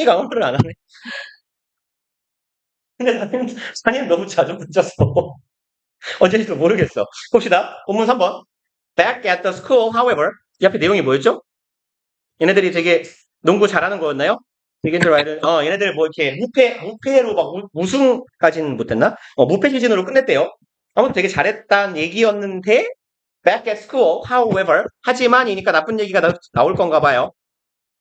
산이 강화를 안 하네. 근데 산이 너무 자주 붙여서 어제도 모르겠어. 봅시다. 본문 3번. Back at the school, however. 이 앞에 내용이 뭐였죠? 얘네들이 되게 농구 잘하는 거였나요? Begin to write. 얘네들 뭐 이렇게 무패로 막 우승까지는 못했나? 무패 시즌으로 끝냈대요. 아무튼 되게 잘했다는 얘기였는데, back at school, however. 하지만이니까 나쁜 얘기가 나올 건가 봐요.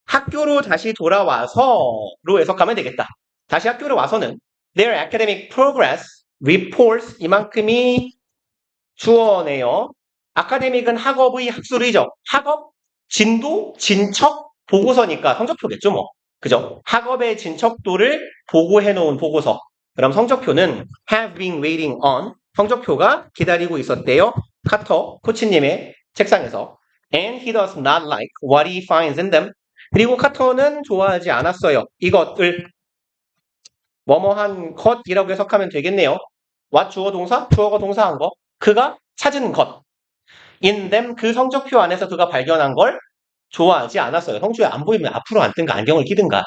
학교로 다시 돌아와서로 해석하면 되겠다. 다시 학교로 와서는 their academic progress reports 이만큼이 주어네요. 아카데믹은 학업의 학술이죠. 학업, 진도, 진척, 보고서니까 성적표겠죠, 뭐. 그죠? 학업의 진척도를 보고해 놓은 보고서. 그럼 성적표는 have been waiting on. 성적표가 기다리고 있었대요. 카터, 코치님의 책상에서. And he does not like what he finds in them. 그리고 카터는 좋아하지 않았어요. 이것을 뭐뭐한 것이라고 해석하면 되겠네요. what 주어 동사, 주어가 동사한 거. 그가 찾은 것. in them 그 성적표 안에서 그가 발견한 걸 좋아하지 않았어요. 성적표에 안 보이면 앞으로 앉든가 안경을 끼든가.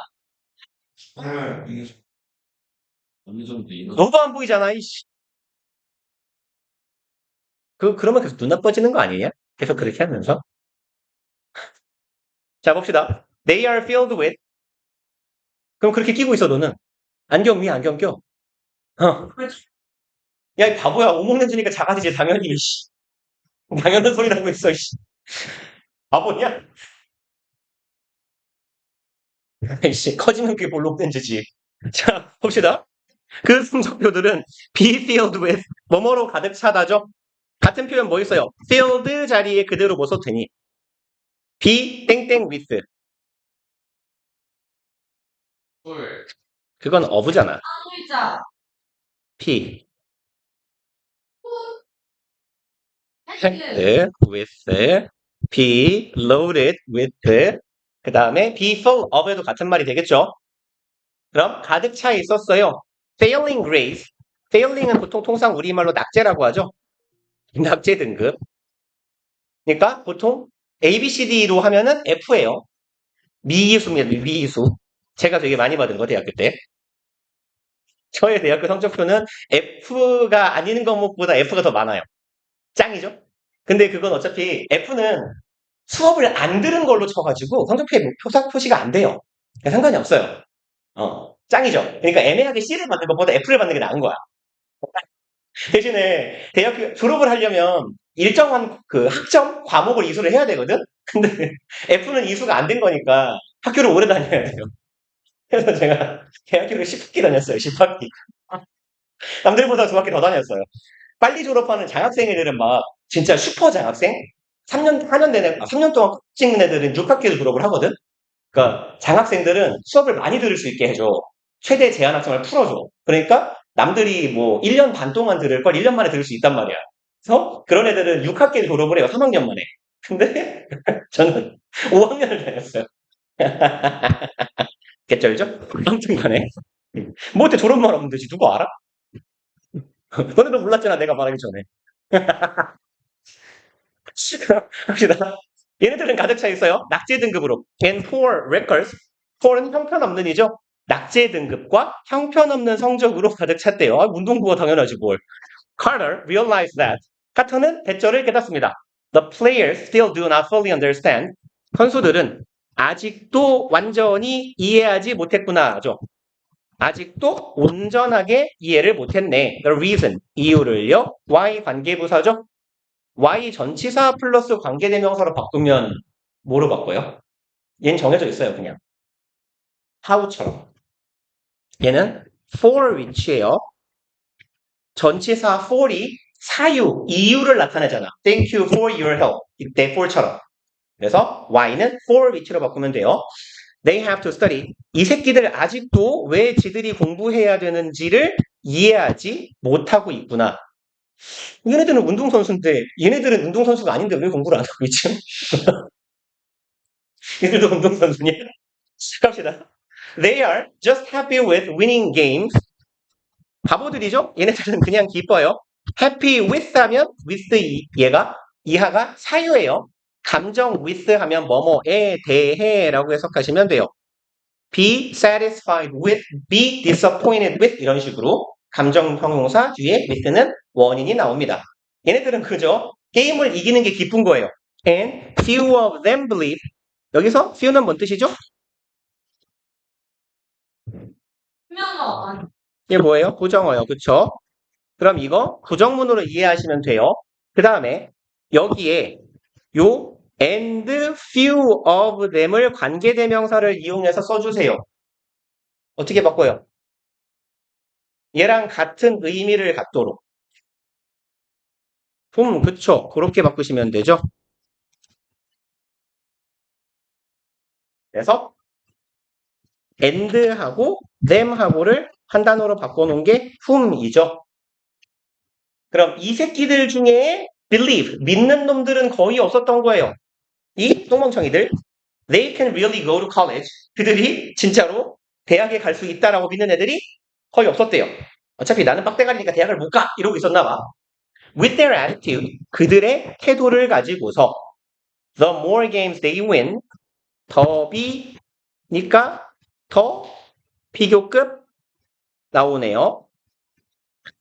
어느 정도 인원 너도 안 보이잖아, 이씨. 그러면 계속 눈 나빠지는 거 아니냐? 계속 그렇게 하면서. 자, 봅시다. They are filled with. 그럼 그렇게 끼고 있어, 너는. 안경 위에 안경 껴. 야, 이 바보야. 오목는 주니까 작아지지, 당연히, 이씨. 당연한 소리 나고 있어, 이씨. 바보냐? 이씨, 커지면 그게 볼록된지지. 자, 봅시다. 그 성적표들은 be filled with 뭐뭐로 가득 차다죠. 같은 표현 뭐 있어요? filled 자리에 그대로 뭐 써도 되니? be 땡땡 with 꿀 그건 of잖아. 글자. be 팩트. packed with be loaded with 그 다음에 be full of에도 같은 말이 되겠죠. 그럼 가득 차 있었어요. failing grades failing은 보통 통상 우리말로 낙제라고 하죠. 낙제 등급. 그러니까 보통 A, B, C, D로 하면은 F예요. 미이수입니다. 미이수. 제가 되게 많이 받은 거 대학교 때. 저의 대학교 성적표는 F가 아닌 과목보다 F가 더 많아요. 짱이죠? 근데 그건 어차피 F는 수업을 안 들은 걸로 쳐가지고 성적표에 표시가 안 돼요. 그러니까 상관이 없어요. 짱이죠? 그러니까 애매하게 C를 받는 것보다 F를 받는 게 나은 거야. 대신에 대학교 졸업을 하려면 일정한 그 학점, 과목을 이수를 해야 되거든? 근데 F는 이수가 안 된 거니까 학교를 오래 다녀야 돼요. 그래서 제가 대학교를 10학기 다녔어요, 10학기. 남들보다 2학기 더 다녔어요. 빨리 졸업하는 장학생 애들은 막 진짜 슈퍼 장학생? 3년, 4년 내내, 3년 동안 꼭 찍는 애들은 6학기에도 졸업을 하거든? 그러니까 장학생들은 수업을 많이 들을 수 있게 해줘. 최대 제한 학점을 풀어줘. 그러니까 남들이 뭐 1년 반 동안 들을 걸 1년 만에 들을 수 있단 말이야. 그래서 그런 애들은 6학기에 졸업을 해요. 3학년 만에. 근데 저는 5학년을 다녔어요. 개쩔죠? 아무튼 간에. 뭐 어때 졸업만 하면 되지. 누구 알아? 너네도 몰랐잖아. 내가 말하기 전에. 합시다. 얘네들은 가득 차 있어요. 낙제 등급으로. And poor records. poor는 형편없는 이죠. 낙제 등급과 형편없는 성적으로 가득 찼대요. 운동부가 당연하지 뭘. Carter realized that. 카터는 대절을 깨닫습니다. The players still do not fully understand. 선수들은 아직도 완전히 이해하지 못했구나죠. 아직도 온전하게 이해를 못했네. The reason, 이유를요. why 관계부사죠. why 전치사 플러스 관계대명사로 바꾸면 뭐로 바꿔요? 얘는 정해져 있어요, 그냥. how처럼. 얘는 for which예요. 전치사 for이 사유, 이유를 나타내잖아. Thank you for your help. 이때 for처럼. 그래서 why는 for which로 바꾸면 돼요. They have to study. 이 새끼들 아직도 왜 지들이 공부해야 되는지를 이해하지 못하고 있구나. 얘네들은 운동선수인데 얘네들은 운동선수가 아닌데 왜 공부를 안 하고 있지? 얘들도 운동선수냐? 갑시다. They are just happy with winning games. 바보들이죠? 얘네들은 그냥 기뻐요. happy with 하면 with 얘가 이하가 사유예요. 감정 with 하면 뭐뭐에 대해 라고 해석하시면 돼요. be satisfied with, be disappointed with 이런 식으로 감정 형용사 뒤에 with는 원인이 나옵니다. 얘네들은 그저 게임을 이기는 게 기쁜 거예요. And few of them believe. 여기서 few는 뭔 뜻이죠? 투명어 아니. 이게 뭐예요? 부정어요. 그쵸? 그럼 이거 부정문으로 이해하시면 돼요. 그 다음에 여기에 요 and few of them을 관계대명사를 이용해서 써주세요. 어떻게 바꿔요? 얘랑 같은 의미를 갖도록. 그쵸. 그렇게 바꾸시면 되죠. 그래서 and하고 them하고를 한 단어로 바꿔놓은 게 whom이죠. 그럼 이 새끼들 중에 believe, 믿는 놈들은 거의 없었던 거예요. 이 똥멍청이들. They can really go to college. 그들이 진짜로 대학에 갈 수 있다라고 믿는 애들이 거의 없었대요. 어차피 나는 빡대가리니까 대학을 못 가! 이러고 있었나 봐. With their attitude, 그들의 태도를 가지고서 the more games they win, 더비니까 더 비교급 나오네요.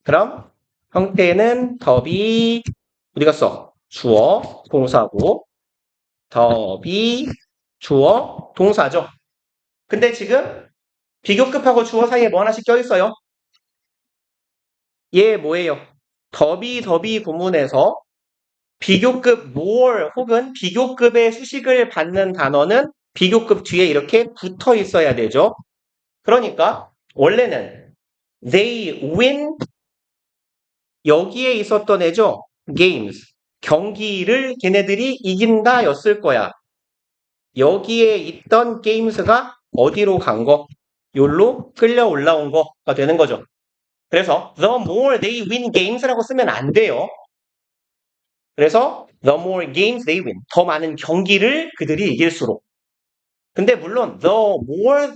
그럼 형태는 더비 어디 갔어? 주어, 동사고 더비 주어, 동사죠. 근데 지금 비교급하고 주어 사이에 뭐 하나씩 껴있어요? 얘 뭐예요? 더비 구문에서 비교급 more 혹은 비교급의 수식을 받는 단어는 비교급 뒤에 이렇게 붙어 있어야 되죠. 그러니까 원래는 they win 여기에 있었던 애죠. games 경기를 걔네들이 이긴다 였을 거야. 여기에 있던 게임스가 어디로 간 거? 요로 끌려 올라온 거가 되는 거죠. 그래서 the more they win games라고 쓰면 안 돼요. 그래서 the more games they win. 더 많은 경기를 그들이 이길수록. 근데 물론 the more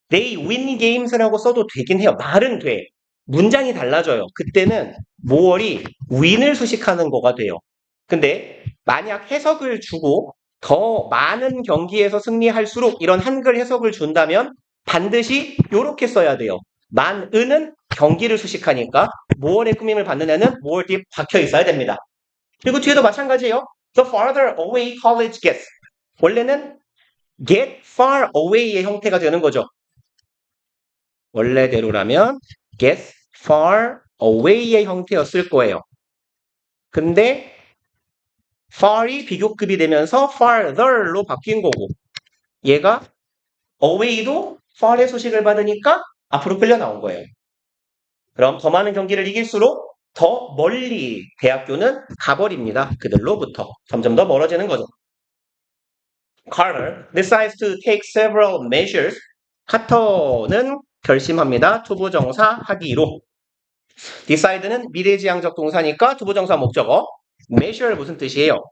they win games라고 써도 되긴 해요. 말은 돼. 문장이 달라져요. 그때는 more이 win을 수식하는 거가 돼요. 근데 만약 해석을 주고 더 많은 경기에서 승리할수록 이런 한글 해석을 준다면 반드시 이렇게 써야 돼요. 만은은 경기를 수식하니까 more의 꾸밈을 받는 애는 more 뒤에 박혀 있어야 됩니다. 그리고 뒤에도 마찬가지예요. The farther away college gets. 원래는 get far away의 형태가 되는 거죠. 원래대로라면 get far away의 형태였을 거예요. 근데 far이 비교급이 되면서 farther로 바뀐 거고 얘가 away도 far의 소식을 받으니까 앞으로 끌려 나온 거예요. 그럼 더 많은 경기를 이길수록 더 멀리 대학교는 가버립니다. 그들로부터 점점 더 멀어지는 거죠. Carter decides to take several measures. 카터는 결심합니다. 투부정사 하기로. decide는 미래지향적 동사니까 투부정사 목적어. measure 무슨 뜻이에요?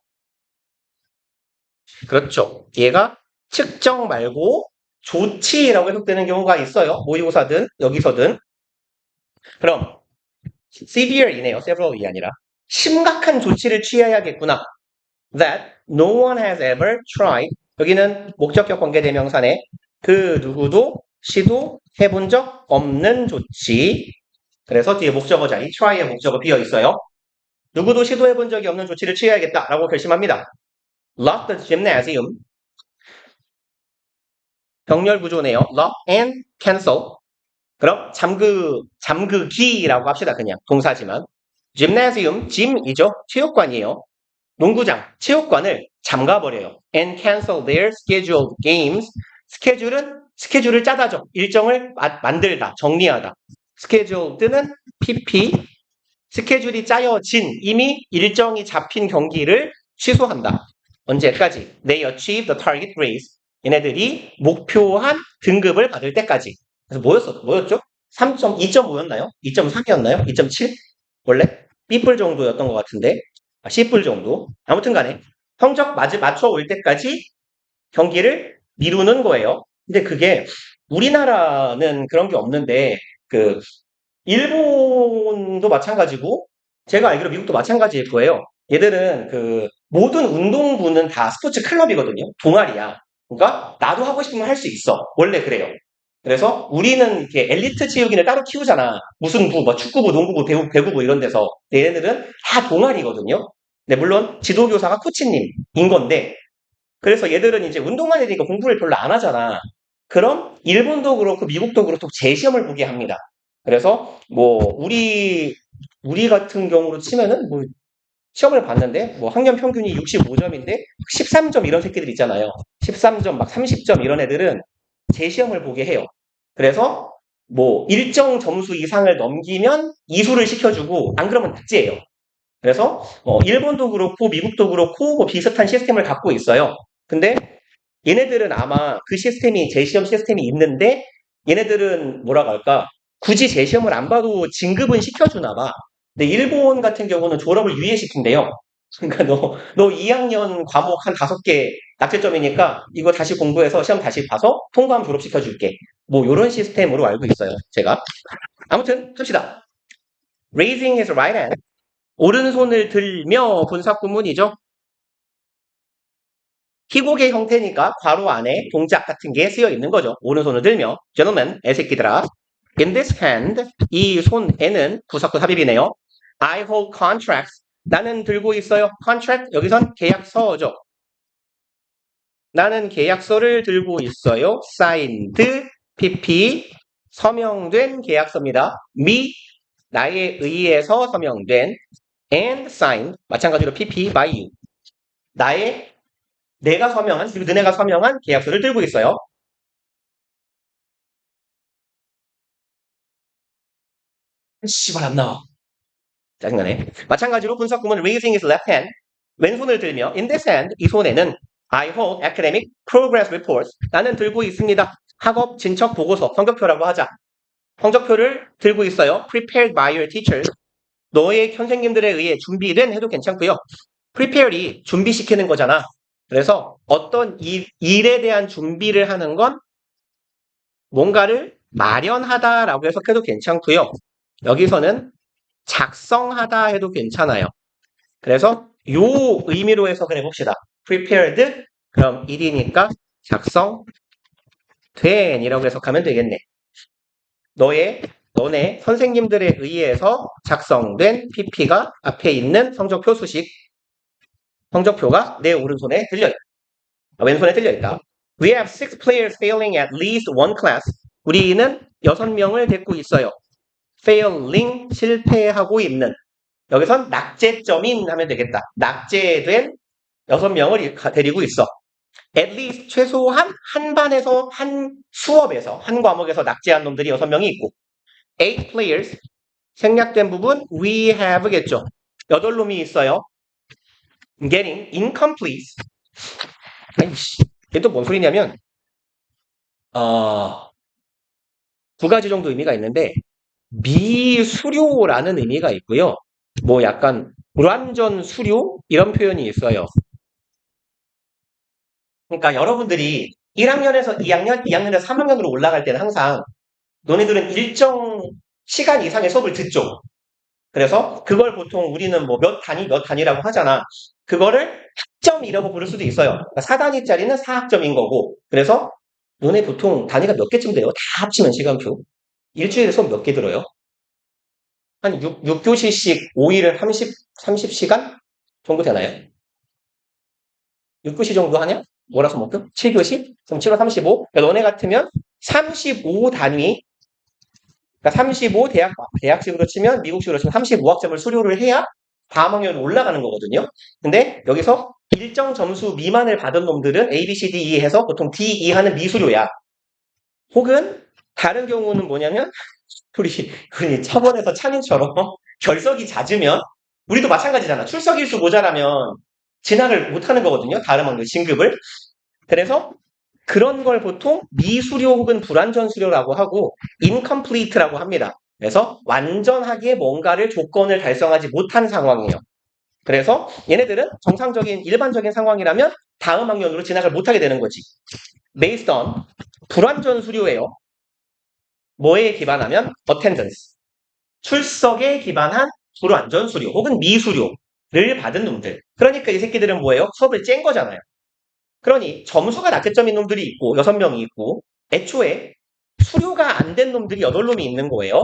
그렇죠. 얘가 측정 말고 조치라고 해석되는 경우가 있어요. 모의고사든 여기서든. 그럼 severe이네요. several이 아니라 심각한 조치를 취해야겠구나. That no one has ever tried. 여기는 목적격 관계대명사네. 그 누구도 시도해본 적 없는 조치. 그래서 뒤에 목적어 자리 try의 목적어 비어 있어요. 누구도 시도해본 적이 없는 조치를 취해야겠다라고 결심합니다. Lock the gymnasium. 병렬 구조네요. Lock and cancel. 그럼 잠그기라고 합시다. 그냥 동사지만. gymnasium, gym이죠. 체육관이에요. 농구장, 체육관을 잠가버려요. And cancel their scheduled games. 스케줄을 짜다죠. 일정을 만들다, 정리하다. scheduled는 PP. 스케줄이 짜여진 이미 일정이 잡힌 경기를 취소한다. 언제까지? They achieve the target grades. 얘네들이 목표한 등급을 받을 때까지. 그래서 뭐였죠? 2.5였나요? 2.3이었나요? 2.7? 원래 B뿔 정도였던 것 같은데 C뿔 정도. 아무튼 간에 성적 맞춰 올 때까지 경기를 미루는 거예요. 근데 그게 우리나라는 그런 게 없는데 일본도 마찬가지고 제가 알기로 미국도 마찬가지일 거예요. 얘들은 모든 운동부는 다 스포츠 클럽이거든요. 동아리야. 그러니까 나도 하고 싶으면 할 수 있어. 원래 그래요. 그래서 우리는 이렇게 엘리트 체육인을 따로 키우잖아. 무슨 부, 뭐 축구부, 농구부, 배구부 이런 데서. 근데 얘네들은 다 동아리거든요. 네, 물론 지도교사가 코치님인 건데, 그래서 얘들은 이제 운동만 해야 되니까 공부를 별로 안 하잖아. 그럼 일본도 그렇고 미국도 그렇고 재시험을 보게 합니다. 그래서 뭐 우리 같은 경우로 치면은 뭐 시험을 봤는데 뭐 학년 평균이 65점인데 13점 이런 새끼들 있잖아요. 13점 막 30점 이런 애들은 재시험을 보게 해요. 그래서 뭐 일정 점수 이상을 넘기면 이수를 시켜주고 안 그러면 낙제예요. 그래서 일본도 그렇고 미국도 그렇고 뭐 비슷한 시스템을 갖고 있어요. 근데 얘네들은 아마 그 시스템이 재시험 시스템이 있는데 얘네들은 뭐라고 할까? 굳이 재시험을 안 봐도 진급은 시켜주나 봐. 근데 일본 같은 경우는 졸업을 유예시킨대요. 그러니까 너 2학년 과목 한 5개 낙제점이니까 이거 다시 공부해서 시험 다시 봐서 통과하면 졸업시켜줄게. 뭐 이런 시스템으로 알고 있어요. 제가. 아무튼 합시다. Raising his right hand. 오른손을 들며 분사구문이죠. 희곡의 형태니까 괄호 안에 동작 같은 게 쓰여 있는 거죠. 오른손을 들며 gentlemen, 애새끼들아. In this hand, 이 손에는 구석구 삽입이네요. I hold contracts. 나는 들고 있어요. contract, 여기선 계약서죠. 나는 계약서를 들고 있어요. signed, pp, 서명된 계약서입니다. me, 나에 의해서 서명된 and signed, 마찬가지로 pp, by you. 내가 서명한, 그리고 너네가 서명한 계약서를 들고 있어요. 씨발 안 나와. 짜증나네. 마찬가지로 분석구문 raising his left hand, 왼손을 들며 in this hand, 이 손에는 I hold academic progress reports, 나는 들고 있습니다. 학업 진척 보고서, 성적표라고 하자. 성적표를 들고 있어요. prepared by your teachers, 너의 선생님들에 의해 준비된 해도 괜찮고요. prepared이 준비시키는 거잖아. 그래서 어떤 일에 대한 준비를 하는 건 뭔가를 마련하다라고 해석해도 괜찮고요. 여기서는 작성하다 해도 괜찮아요. 그래서 요 의미로 해석을 해봅시다. prepared, 그럼 일이니까 작성된이라고 해석하면 되겠네. 너네 선생님들에 의해서 작성된 PP가 앞에 있는 성적표 수식, 성적표가 내 오른손에 들려있다. 왼손에 들려있다. We have 6 players failing at least one class. 우리는 6명을 데리고 있어요. failing, 실패하고 있는. 여기선 낙제점인 하면 되겠다. 낙제된 6명을 데리고 있어. at least, 최소한 한 반에서, 한 수업에서, 한 과목에서 낙제한 놈들이 6명이 있고 8 players, 생략된 부분 we have겠죠. 8놈이 있어요. getting incomplete. 아이씨, 이게 또 뭔 소리냐면 2가지 정도 의미가 있는데 미수료라는 의미가 있고요. 뭐 약간 불완전 수료 이런 표현이 있어요. 그러니까 여러분들이 1학년에서 2학년, 2학년에서 3학년으로 올라갈 때는 항상 너네들은 일정 시간 이상의 수업을 듣죠. 그래서 그걸 보통 우리는 뭐 몇 단위라고 하잖아. 그거를 학점이라고 부를 수도 있어요. 그러니까 4단위짜리는 4학점인 거고. 그래서 너네 보통 단위가 몇 개쯤 돼요? 다 합치면 시간표. 일주일에 수업 몇 개 들어요? 한 6교시씩 5일을 30시간 정도 되나요? 6교시 정도 하냐? 뭐라서 목표? 7교시? 그럼 7월 35? 그러니까 너네 같으면 35단위, 그러니까 35 대학식으로 치면, 미국식으로 치면 35학점을 수료를 해야 다음 학년으로 올라가는 거거든요. 근데 여기서 일정 점수 미만을 받은 놈들은 A, B, C, D, E 해서 보통 D, E 하는 미수료야. 혹은 다른 경우는 뭐냐면 우리 차번에서 찬인처럼 결석이 잦으면, 우리도 마찬가지잖아. 출석 일수 모자라면 진학을 못하는 거거든요. 다른 학년 진급을. 그래서 그런 걸 보통 미수료 혹은 불완전 수료라고 하고 incomplete라고 합니다. 그래서 완전하게 뭔가를 조건을 달성하지 못한 상황이에요. 그래서 얘네들은 정상적인 일반적인 상황이라면 다음 학년으로 진학을 못하게 되는 거지. based on, 불완전 수료예요. 뭐에 기반하면 attendance, 출석에 기반한 불완전 수료 혹은 미수료를 받은 놈들. 그러니까 이 새끼들은 뭐예요? 수업을 짠 거잖아요. 그러니 점수가 낙제점인 놈들이 있고 6명이 있고 애초에 수료가 안 된 놈들이 8놈이 있는 거예요.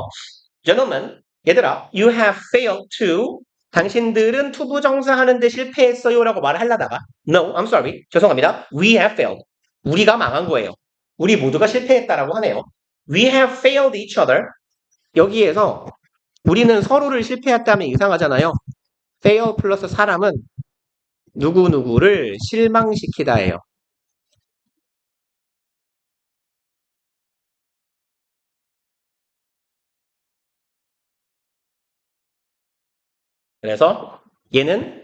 gentlemen, 얘들아, you have failed to, 당신들은 투부정사 하는데 실패했어요 라고 말을 하려다가 no, I'm sorry, 죄송합니다. we have failed. 우리가 망한 거예요. 우리 모두가 실패했다라고 하네요. we have failed each other. 여기에서 우리는 서로를 실패했다면 이상하잖아요. fail 플러스 사람은 누구누구를 실망시키다예요. 그래서 얘는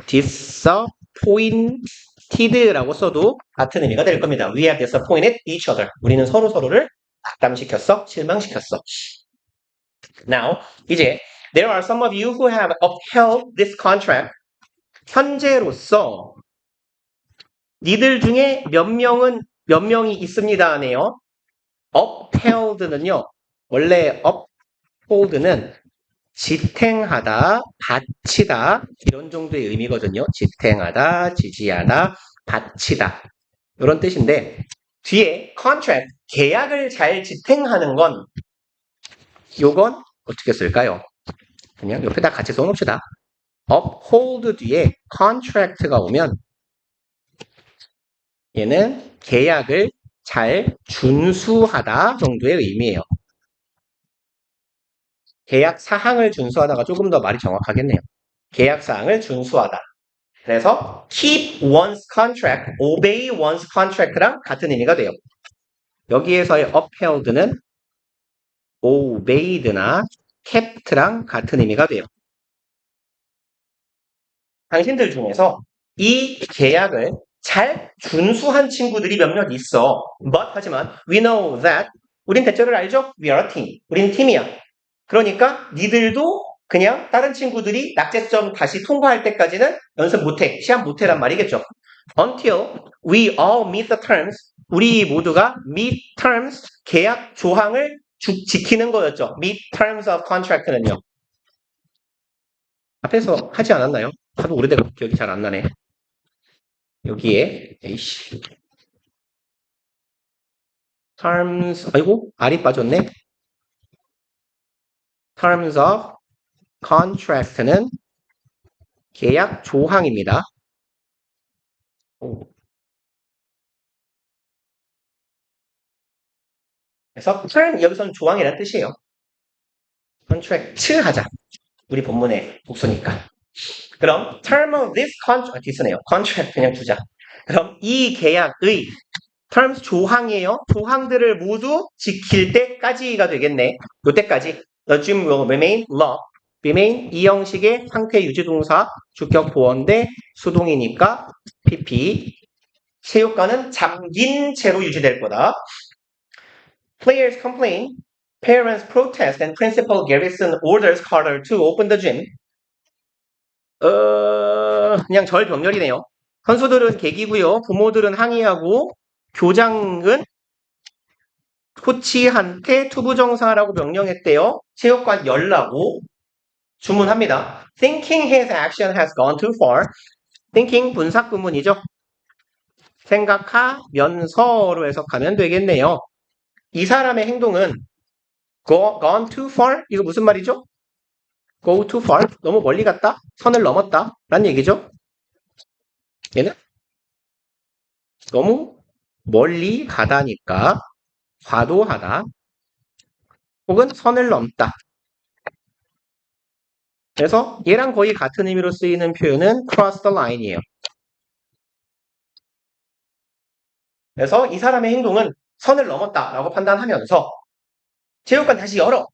disappointed라고 써도 같은 의미가 될 겁니다. We have disappointed each other. 우리는 서로를 낙담시켰어, 실망시켰어. Now, 이제 there are some of you who have upheld this contract. 현재로서 니들 중에 몇 명이 있습니다 하네요. upheld는요. 원래 uphold는 지탱하다, 바치다 이런 정도의 의미거든요. 지탱하다, 지지하다, 바치다 이런 뜻인데 뒤에 contract, 계약을 잘 지탱하는 건 요건 어떻게 쓸까요? 그냥 옆에다 같이 써놓읍시다. uphold 뒤에 contract가 오면 얘는 계약을 잘 준수하다 정도의 의미예요. 계약 사항을 준수하다가 조금 더 말이 정확하겠네요. 계약 사항을 준수하다. 그래서 keep one's contract, obey one's contract랑 같은 의미가 돼요. 여기에서의 upheld는 obeyed나 kept랑 같은 의미가 돼요. 당신들 중에서 이 계약을 잘 준수한 친구들이 몇몇 있어. But 하지만 we know that 우린 대체를 알죠? We are a team. 우린 팀이야. 그러니까 니들도 그냥 다른 친구들이 낙제점 다시 통과할 때까지는 연습 못해. 시험 못해란 말이겠죠. Until we all meet the terms. 우리 모두가 meet terms, 계약 조항을 지키는 거였죠. meet terms of contract는요. 앞에서 하지 않았나요? 하도 오래돼서 기억이 잘 안 나네. 여기에 에이씨 terms 아이고 R이 빠졌네. terms of contract는 계약 조항입니다. 그래서 term 여기서는 조항이라는 뜻이에요. contract 하자. 우리 본문의 복수니까. 그럼 term of this contract 디스네요. contract 그냥 두자. 그럼 이 계약의 terms 조항이에요. 조항들을 모두 지킬 때까지가 되겠네. 요때까지 the gym will remain law. remain 이 형식의 상태 유지 동사 주격 보어인데 수동이니까 pp. 체육관은 잠긴 채로 유지될 거다. Players complain. Parents protest and Principal Garrison orders Carter to open the gym. 그냥 절병렬이네요. 선수들은 개기고요. 부모들은 항의하고 교장은 코치한테 투부정사라고 명령했대요. 체육관 열라고 주문합니다. Thinking his action has gone too far. Thinking 분사구문이죠. 생각하면서로 해석하면 되겠네요. 이 사람의 행동은 gone too far? 이거 무슨 말이죠? go too far? 너무 멀리 갔다? 선을 넘었다? 라는 얘기죠. 얘는 너무 멀리 가다니까 과도하다 혹은 선을 넘다. 그래서 얘랑 거의 같은 의미로 쓰이는 표현은 cross the line이에요. 그래서 이 사람의 행동은 선을 넘었다라고 판단하면서 체육관 다시 열어!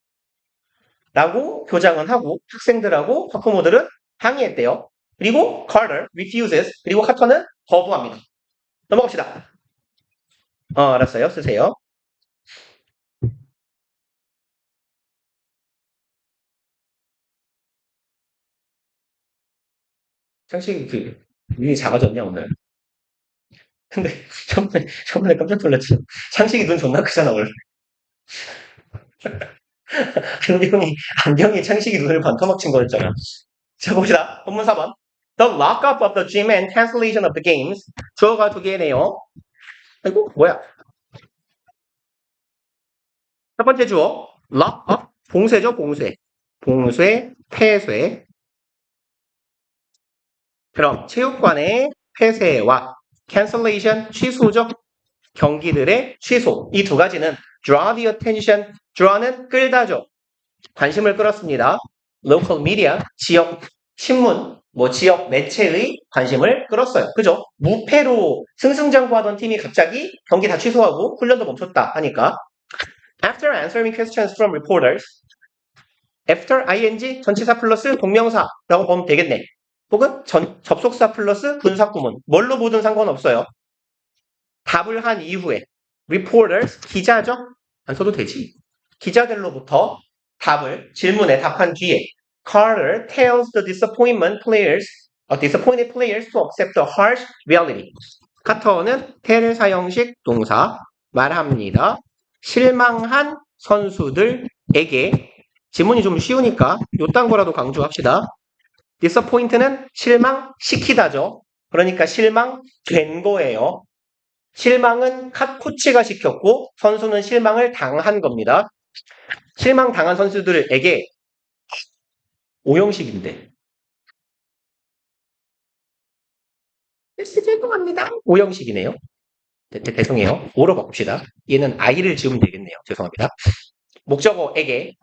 라고 교장은 하고 학생들하고 학부모들은 항의했대요. 그리고 Carter refuses 그리고 카터는 거부합니다. 넘어갑시다. 알았어요. 쓰세요. 창식이 눈이 작아졌냐 오늘? 근데 저번에 깜짝 놀랐죠. 창식이 눈 존나 크잖아 원래. 안경이 창식이 눈을 반토막 친 거였잖아. 자 봅시다. 본문 4번. The lockup of the gym and cancellation of the games. 주어가 두 개네요. 아이고 뭐야? 첫 번째 주어 lock up 봉쇄죠, 봉쇄. 봉쇄, 폐쇄. 그럼 체육관의 폐쇄와 cancellation 취소죠. 경기들의 취소. 이 두 가지는 draw the attention. draw는 끌다죠. 관심을 끌었습니다. local media, 지역 신문, 지역 매체의 관심을 끌었어요. 그죠? 무패로 승승장구하던 팀이 갑자기 경기 다 취소하고 훈련도 멈췄다 하니까 after answering questions from reporters after ing 전치사 플러스 동명사라고 보면 되겠네. 혹은 접속사 플러스 분사구문. 뭘로 보든 상관없어요. 답을 한 이후에 reporters 기자죠? 안 써도 되지. 기자들로부터 질문에 답한 뒤에 Carter tells the disappointed players to accept the harsh reality. 카터는 tell 사형식 동사 말합니다. 실망한 선수들에게 지문이 좀 쉬우니까 요딴 거라도 강조합시다. disappoint는 실망시키다죠. 그러니까 실망된 거예요. 실망은 코치가 시켰고 선수는 실망을 당한 겁니다. 실망당한 선수들에게 오형식인데 죄송합니다. 오형식이네요. 죄송해요. 오로 바꿉시다. 얘는 I를 지우면 되겠네요. 죄송합니다. 목적어에게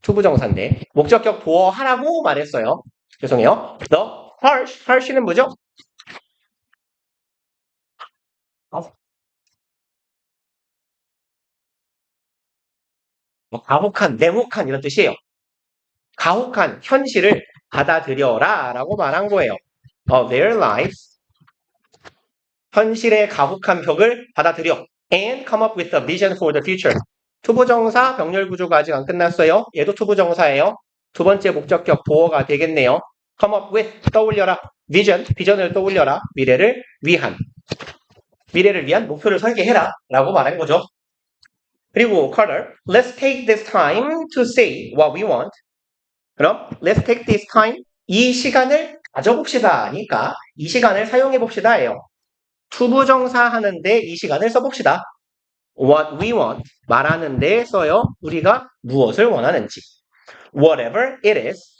투부정사인데 목적격 보어하라고 말했어요. 죄송해요. The harsh는 뭐죠? 가혹한, 냉혹한 이런 뜻이에요. 가혹한 현실을 받아들여라 라고 말한 거예요. Their lives 현실의 가혹한 벽을 받아들여 and come up with a vision for the future. 투부정사 병렬 구조가 아직 안 끝났어요. 얘도 투부정사예요. 두 번째 목적격 보어가 되겠네요. come up with 떠올려라. 비전을 떠올려라. 미래를 위한 목표를 설계해라 라고 말한 거죠. 그리고 Carter, let's take this time to say what we want. 그럼 let's take this time 이 시간을 가져봅시다 하니까 이 시간을 사용해봅시다 해요. 투부정사 하는데 이 시간을 써봅시다. What we want 말하는데 써요. 우리가 무엇을 원하는지. Whatever it is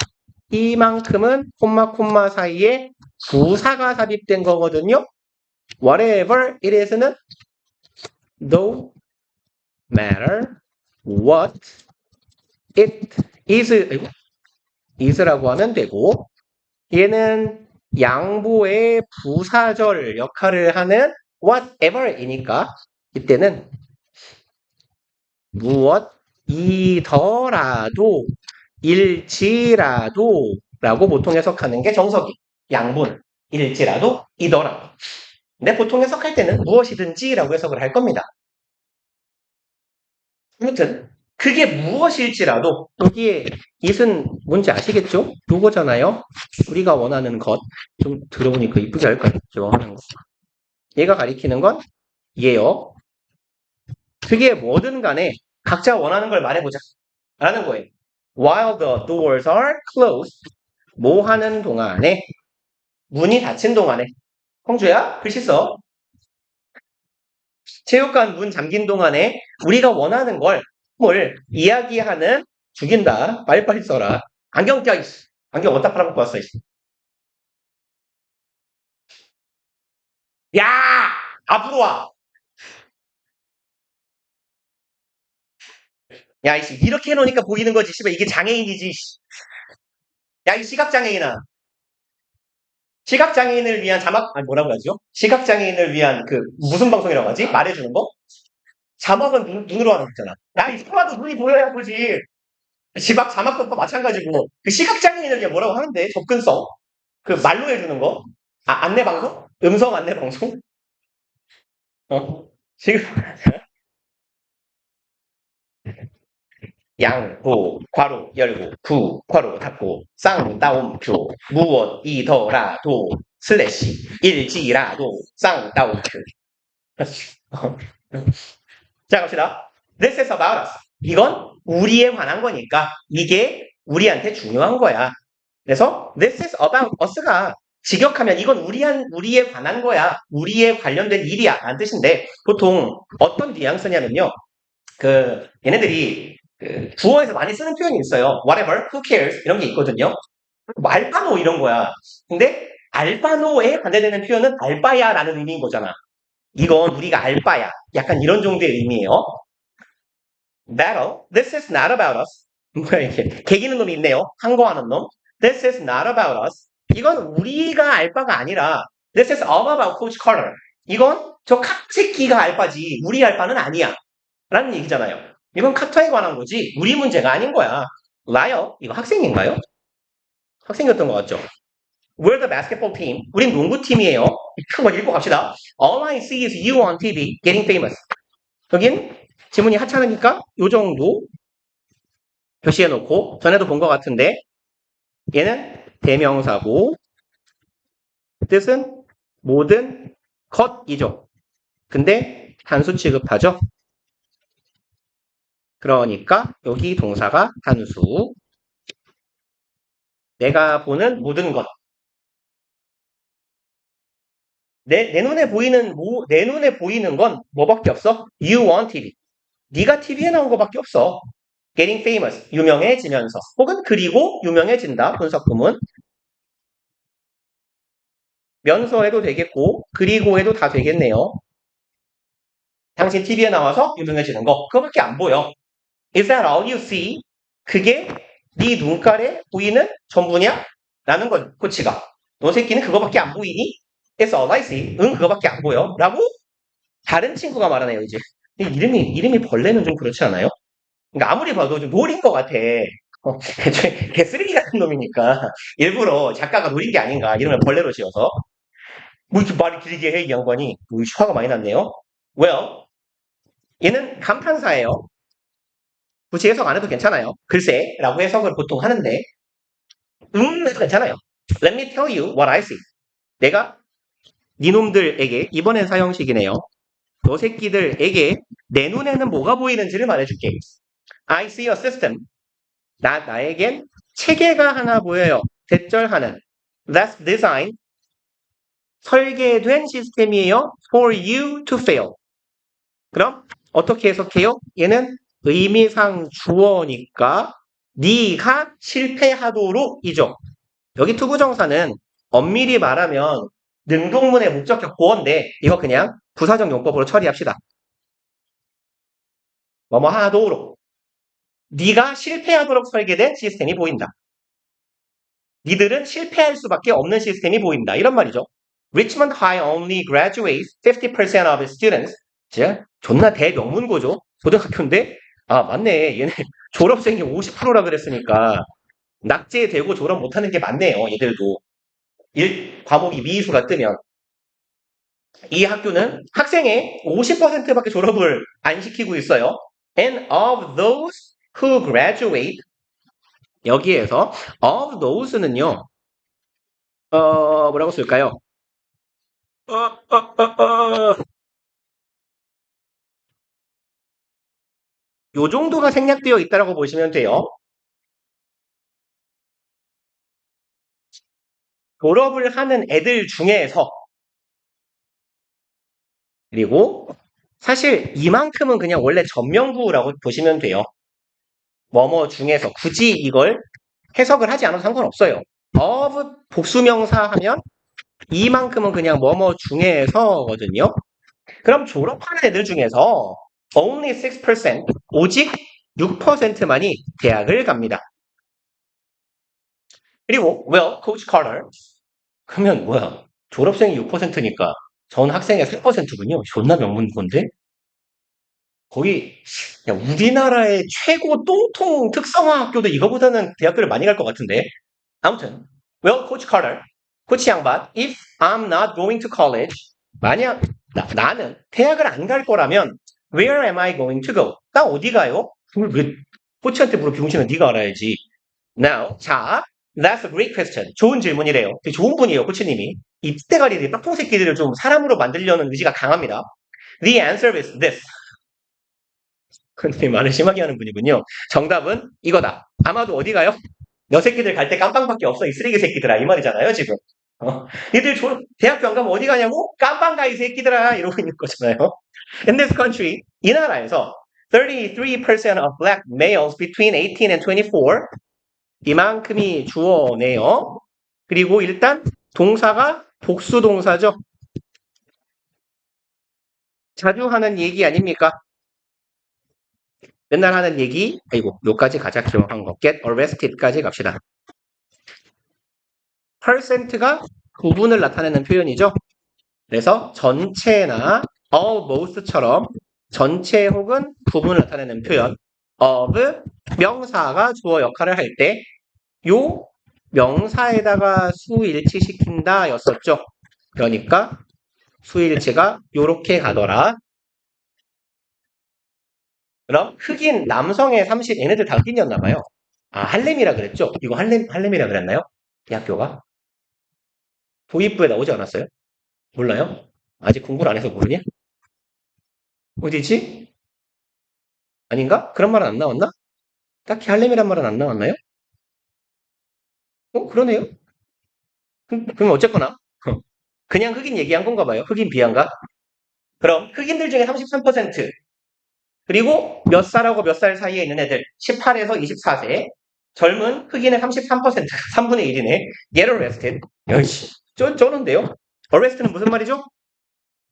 이만큼은 콤마 사이에 부사가 삽입된 거거든요. Whatever it is는 no matter what it is라고 하면 되고 얘는 양보의 부사절 역할을 하는 whatever이니까 이때는 무엇이더라도 일지라도 라고 보통 해석하는 게 정석이. 양보는 일지라도 이더라도. 근데 보통 해석할 때는 무엇이든지 라고 해석을 할 겁니다. 아무튼 그게 무엇일지라도 여기에 it은 뭔지 아시겠죠? 요거잖아요. 우리가 원하는 것. 좀 들어보니까 이쁘게 할까요? 제가 하는 거. 얘가 가리키는 건 얘요. 그게 뭐든 간에 각자 원하는 걸 말해보자 라는 거예요. While the doors are closed 뭐 하는 동안에 문이 닫힌 동안에 홍주야 글씨 써. 체육관 문 잠긴 동안에 우리가 원하는 걸 이야기하는 죽인다. 빨리빨리 써라. 안경 껴 있어. 안경 어디다 팔아먹고 왔어. 야! 앞으로 와. 야, 이씨, 이렇게 해놓으니까 보이는 거지. 씨발, 이게 장애인이지. 야, 이 시각장애인아. 시각장애인을 위한 뭐라고 하죠? 시각장애인을 위한 무슨 방송이라고 하지? 말해주는 거? 자막은 눈으로 하는 거잖아. 야, 이 사람도 눈이 보여야 보지. 자막도 마찬가지고. 시각장애인을 위한 뭐라고 하는데? 접근성. 말로 해주는 거? 안내방송? 음성 안내방송? 지금. 양보, 괄호 열고, 구, 괄호 닫고, 쌍따옴표, 무엇이더라도, 슬래시, 일지라도, 쌍따옴표. 자, 갑시다. This is about us. 이건 우리에 관한 거니까, 이게 우리한테 중요한 거야. 그래서, this is about us가 직역하면 이건 우리에 관한 거야. 우리에 관련된 일이야. 라는 뜻인데, 보통 어떤 뉘앙스냐면요. 얘네들이 주어에서 많이 쓰는 표현이 있어요. whatever, who cares 이런 게 있거든요. 뭐 알바노 이런 거야. 근데 알바노에 반대되는 표현은 알바야라는 의미인 거잖아. 이건 우리가 알바야. 약간 이런 정도의 의미예요. Battle. This is not about us. 뭐야 이게? 개기는 놈이 있네요. 항거하는 놈. This is not about us. 이건 우리가 알바가 아니라 This is all about Coach Carter. 이건 저 카새끼가 알바지 우리 알바는 아니야. 라는 얘기잖아요. 이건 카터에 관한 거지 우리 문제가 아닌 거야. 라이어? 이거 학생인가요? 학생이었던 것 같죠? We're the basketball team. 우린 농구팀이에요. 큰 거 읽고 갑시다. All I see is you on TV getting famous. 여긴 지문이 하찮으니까 요 정도 표시해 놓고 전에도 본 것 같은데 얘는 대명사고 뜻은 모든 것이죠. 근데 단수 취급하죠. 그러니까 여기 동사가 단수. 내가 보는 모든 것. 내 눈에 보이는 건 뭐밖에 없어? You on TV. 네가 TV에 나온 거밖에 없어. Getting famous. 유명해지면서. 혹은 그리고 유명해진다. 분석구문. 면서 해도 되겠고 그리고 해도 다 되겠네요. 당신 TV에 나와서 유명해지는 거. 그거밖에 안 보여. Is that all you see? 그게 네 눈깔에 보이는 전부냐? 라는 건 코치가. 너 새끼는 그거밖에 안 보이니? It's all I see. 응, 그거밖에 안 보여. 라고 다른 친구가 말하네요, 이제. 이름이 벌레는 좀 그렇지 않아요? 그러니까 아무리 봐도 좀 노린 것 같아. 개쓰레기 같은 놈이니까. 일부러 작가가 노린 게 아닌가. 이름을 벌레로 지어서. 뭐 이렇게 말이 길게 해, 이 양반이. 뭐 화가 많이 났네요. Well, 얘는 감탄사예요. 굳이 해석 안 해도 괜찮아요. 글쎄, 라고 해석을 보통 하는데, 해도 괜찮아요. Let me tell you what I see. 내가 니놈들에게, 이번엔 사형식이네요. 너 새끼들에게 내 눈에는 뭐가 보이는지를 말해줄게. I see a system. 나에겐 체계가 하나 보여요. 대절하는. That's design. 설계된 시스템이에요. For you to fail. 그럼 어떻게 해석해요? 얘는 의미상 주어니까 네가 실패하도록이죠. 여기 투부정사는 엄밀히 말하면 능동문의 목적격 보어인데 이거 그냥 부사적 용법으로 처리합시다. 뭐뭐 하도록. 네가 실패하도록 설계된 시스템이 보인다. 니들은 실패할 수밖에 없는 시스템이 보인다. 이런 말이죠. Richmond High only graduates 50% of its students. 즉, 존나 대명문고죠. 고등학교인데, 아, 맞네. 얘네 졸업생이 50%라 그랬으니까, 낙제되고 졸업 못하는 게 맞네요. 얘들도. 과목이 미수가 뜨면. 이 학교는 학생의 50%밖에 졸업을 안 시키고 있어요. And of those who graduate, 여기에서 of those는요, 뭐라고 쓸까요? 요 정도가 생략되어 있다고 보시면 돼요. 졸업을 하는 애들 중에서 그리고 사실 이만큼은 그냥 원래 전명구라고 보시면 돼요. 뭐뭐 중에서 굳이 이걸 해석을 하지 않아도 상관없어요. of 복수명사 하면 이만큼은 그냥 뭐뭐 중에서거든요. 그럼 졸업하는 애들 중에서 only 6%, 오직 6%만이 대학을 갑니다. 그리고 well, Coach Carter. 그러면 뭐야? 졸업생이 6%니까 전 학생의 3%군요. 존나 명문고인데? 거의 야, 우리나라의 최고 똥통 특성화 학교도 이거보다는 대학교를 많이 갈 것 같은데. 아무튼 well, Coach Carter. 코치 양반, if I'm not going to college, 만약 나는 대학을 안 갈 거라면 where am I going to go? 나 어디 가요? 그걸 왜 코치한테 물어 병신은 네가 알아야지. Now, 자, that's a great question. 좋은 질문이래요. 되게 좋은 분이에요, 코치님이. 이 풋대가리 빡통 새끼들을 좀 사람으로 만들려는 의지가 강합니다. The answer is this. 근데 말을 심하게 하는 분이군요. 정답은 이거다. 아마도 어디 가요? 너 새끼들 갈 때 깜빵밖에 없어. 이 쓰레기 새끼들아. 이 말이잖아요, 지금. 얘들 대학교 안 가면 어디 가냐고? 깜빵 가, 이 새끼들아. 이러고 있는 거잖아요. In this country, 이 나라에서 33% of black males between 18 and 24. 이만큼이 주어네요. 그리고 일단 동사가 복수 동사죠. 자주 하는 얘기 아닙니까? 맨날 하는 얘기. 아이고, 요까지 가자. 기억한 거. get arrested까지 갑시다. percent가 부분을 나타내는 표현이죠. 그래서 전체나 all, most처럼 전체 혹은 부분을 나타내는 표현 of 명사가 주어 역할을 할 때 요 명사에다가 수일치시킨다 였었죠. 그러니까 수일치가 요렇게 가더라. 그럼 흑인 남성의 30, 얘네들 다 흑인이었나 봐요. 아, 할렘이라 그랬죠? 이거 할렘이라 그랬나요? 대학교가? 도입부에 나오지 않았어요? 몰라요? 아직 공부를 안 해서 모르냐? 어디지? 아닌가? 그런 말은 안 나왔나? 딱히 할렘이란 말은 안 나왔나요? 그러네요. 그럼 어쨌거나 그냥 흑인 얘기한 건가 봐요. 흑인 비하인가? 그럼 흑인들 중에 33% 그리고 몇 살하고 몇 살 사이에 있는 애들 18에서 24세 젊은 흑인의 33% 3분의 1이네. get arrested. 여이씨 쩌는데요. arrest는 무슨 말이죠?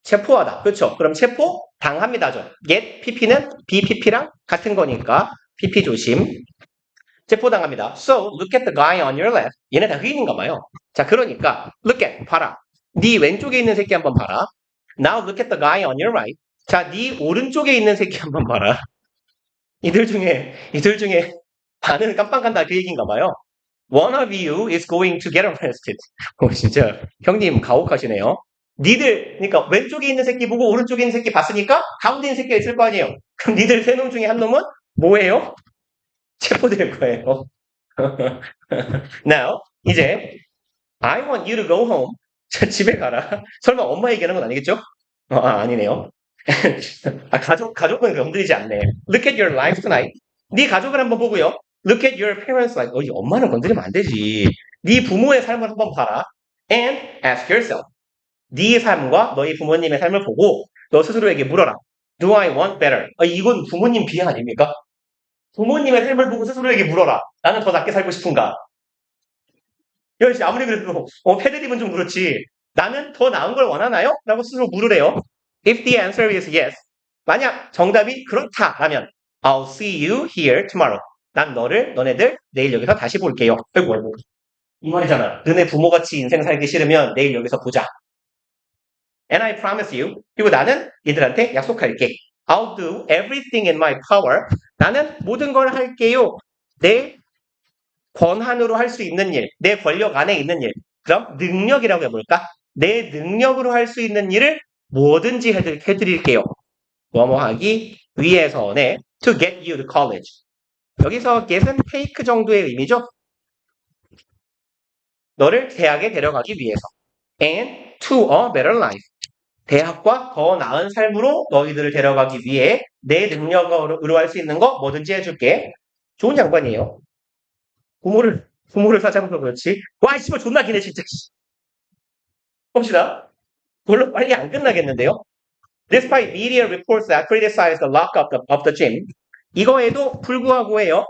체포하다. 그렇죠. 그럼 체포 당합니다죠. get pp는 bpp랑 같은 거니까 pp 조심. 체포당합니다. So look at the guy on your left. 얘네 다 흑인인가 봐요. 자, 그러니까 look at 봐라. 네 왼쪽에 있는 새끼 한번 봐라. Now look at the guy on your right. 자, 네 오른쪽에 있는 새끼 한번 봐라. 이들 중에 반은 깜빡한다 그 얘기인가 봐요. One of you is going to get arrested. 진짜 형님 가혹하시네요. 니들 그러니까 왼쪽에 있는 새끼 보고 오른쪽에 있는 새끼 봤으니까 가운데 있는 새끼가 있을 거 아니에요. 그럼 니들 세 놈 중에 한 놈은 뭐예요? 체포될 거예요. Now, 이제 I want you to go home. 자, 집에 가라. 설마 엄마 얘기하는 건 아니겠죠? 아니네요. 가족은 건드리지 않네. Look at your life tonight. 네 가족을 한번 보고요. Look at your parents' life. 엄마는 건드리면 안 되지. 네 부모의 삶을 한번 봐라. And ask yourself. 네 삶과 너희 부모님의 삶을 보고 너 스스로에게 물어라. Do I want better? 이건 부모님 비하 아닙니까? 부모님의 삶을 보고 스스로에게 물어라. 나는 더 낫게 살고 싶은가? 역시 아무리 그래도 패드립은 좀 그렇지. 나는 더 나은 걸 원하나요? 라고 스스로 물으래요. If the answer is yes. 만약 정답이 그렇다라면 I'll see you here tomorrow. 난 너네들 내일 여기서 다시 볼게요. 아이고. 이 말이잖아. 너네 부모같이 인생 살기 싫으면 내일 여기서 보자. And I promise you. 그리고 나는 얘들한테 약속할게. I'll do everything in my power. 나는 모든 걸 할게요. 내 권한으로 할 수 있는 일, 내 권력 안에 있는 일. 그럼 능력이라고 해볼까? 내 능력으로 할 수 있는 일을 뭐든지 해드릴게요. 뭐뭐 하기 위해서네. To get you to college. 여기서 get은 take 정도의 의미죠. 너를 대학에 데려가기 위해서. And to a better life. 대학과 더 나은 삶으로 너희들을 데려가기 위해 내 능력으로 할 수 있는 거 뭐든지 해줄게. 좋은 양반이에요. 부모를 사자면서 그렇지. 와, 씨발 존나 기네 진짜. 봅시다. 별로 빨리 안 끝나겠는데요. Despite media reports that criticize the lockup of the gym. 이거에도 불구하고 해요.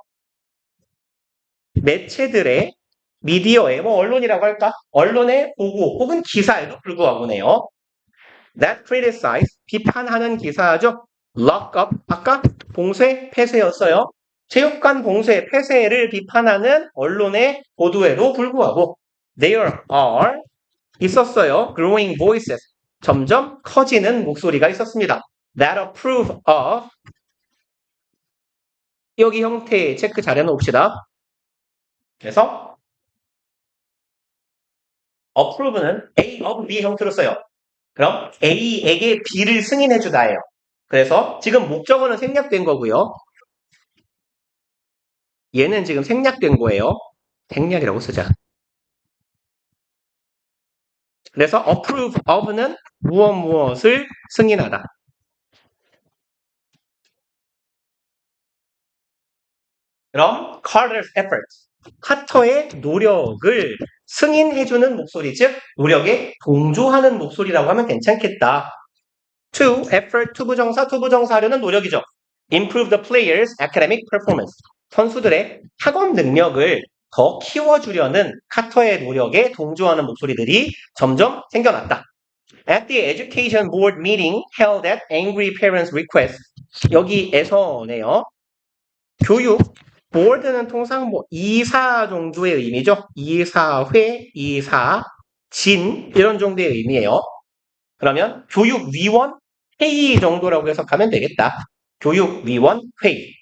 매체들의 미디어의 언론이라고 할까? 언론의 보고 혹은 기사에도 불구하고네요. That criticize 비판하는 기사죠. Lockup 아까 봉쇄 폐쇄였어요. 체육관 봉쇄 폐쇄를 비판하는 언론의 보도에도 불구하고 there are 있었어요. growing voices 점점 커지는 목소리가 있었습니다. That approve of 여기 형태 체크 잘 해놓읍시다. 그래서 approve는 A of B 형태로 써요. 그럼 A에게 B를 승인해주다예요. 그래서 지금 목적어는 생략된 거고요. 얘는 지금 생략된 거예요. 생략이라고 쓰자. 그래서 approve of는 무엇을 승인하다. 그럼 Carter's efforts. 카터의 노력을 승인해주는 목소리, 즉 노력에 동조하는 목소리라고 하면 괜찮겠다. to, effort, 투부정사, 투부정사 하려는 노력이죠. improve the players' academic performance. 선수들의 학업 능력을 더 키워주려는 카터의 노력에 동조하는 목소리들이 점점 생겨났다. At the education board meeting held at angry parents' request. 여기에서네요. 교육 보드는 통상 뭐 이사 정도의 의미죠. 이사회, 이사진 이런 정도의 의미예요. 그러면 교육위원 회의 정도라고 해석하면 되겠다. 교육위원 회의.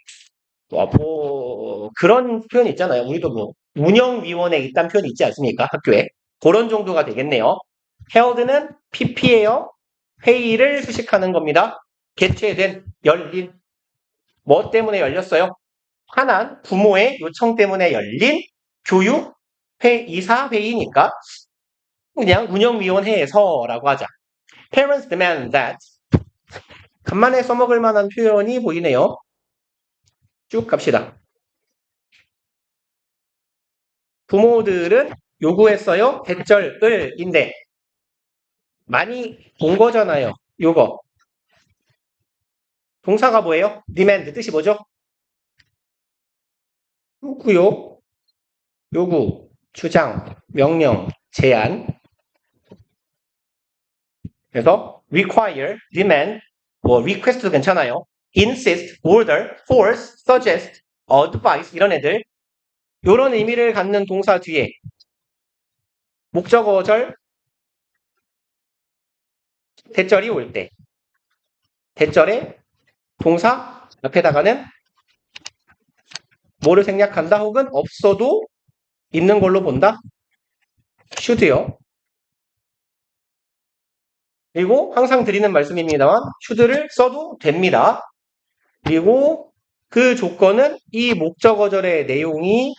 뭐 그런 표현 있잖아요. 우리도 뭐 운영위원회 있다는 표현이 있지 않습니까? 학교에. 그런 정도가 되겠네요. held는 pp예요. 회의를 수식하는 겁니다. 개최된, 열린. 뭐 때문에 열렸어요? 하나는 부모의 요청 때문에 열린 교육 이사회의니까 그냥 운영위원회에서라고 하자. Parents demand that. 간만에 써먹을 만한 표현이 보이네요. 쭉 갑시다. 부모들은 요구했어요. 대절을인데 많이 본 거잖아요. 요거. 동사가 뭐예요? demand 뜻이 뭐죠? 요구요. 요구, 주장, 명령, 제안. 그래서 require, demand, 뭐 request도 괜찮아요. insist, order, force, suggest, advise 이런 애들. 이런 의미를 갖는 동사 뒤에 목적어절 대절이 올 때 대절에 동사 앞에다가는 뭐를 생략한다 혹은 없어도 있는 걸로 본다. should요. 그리고 항상 드리는 말씀입니다만 should를 써도 됩니다. 그리고 그 조건은 이 목적어절의 내용이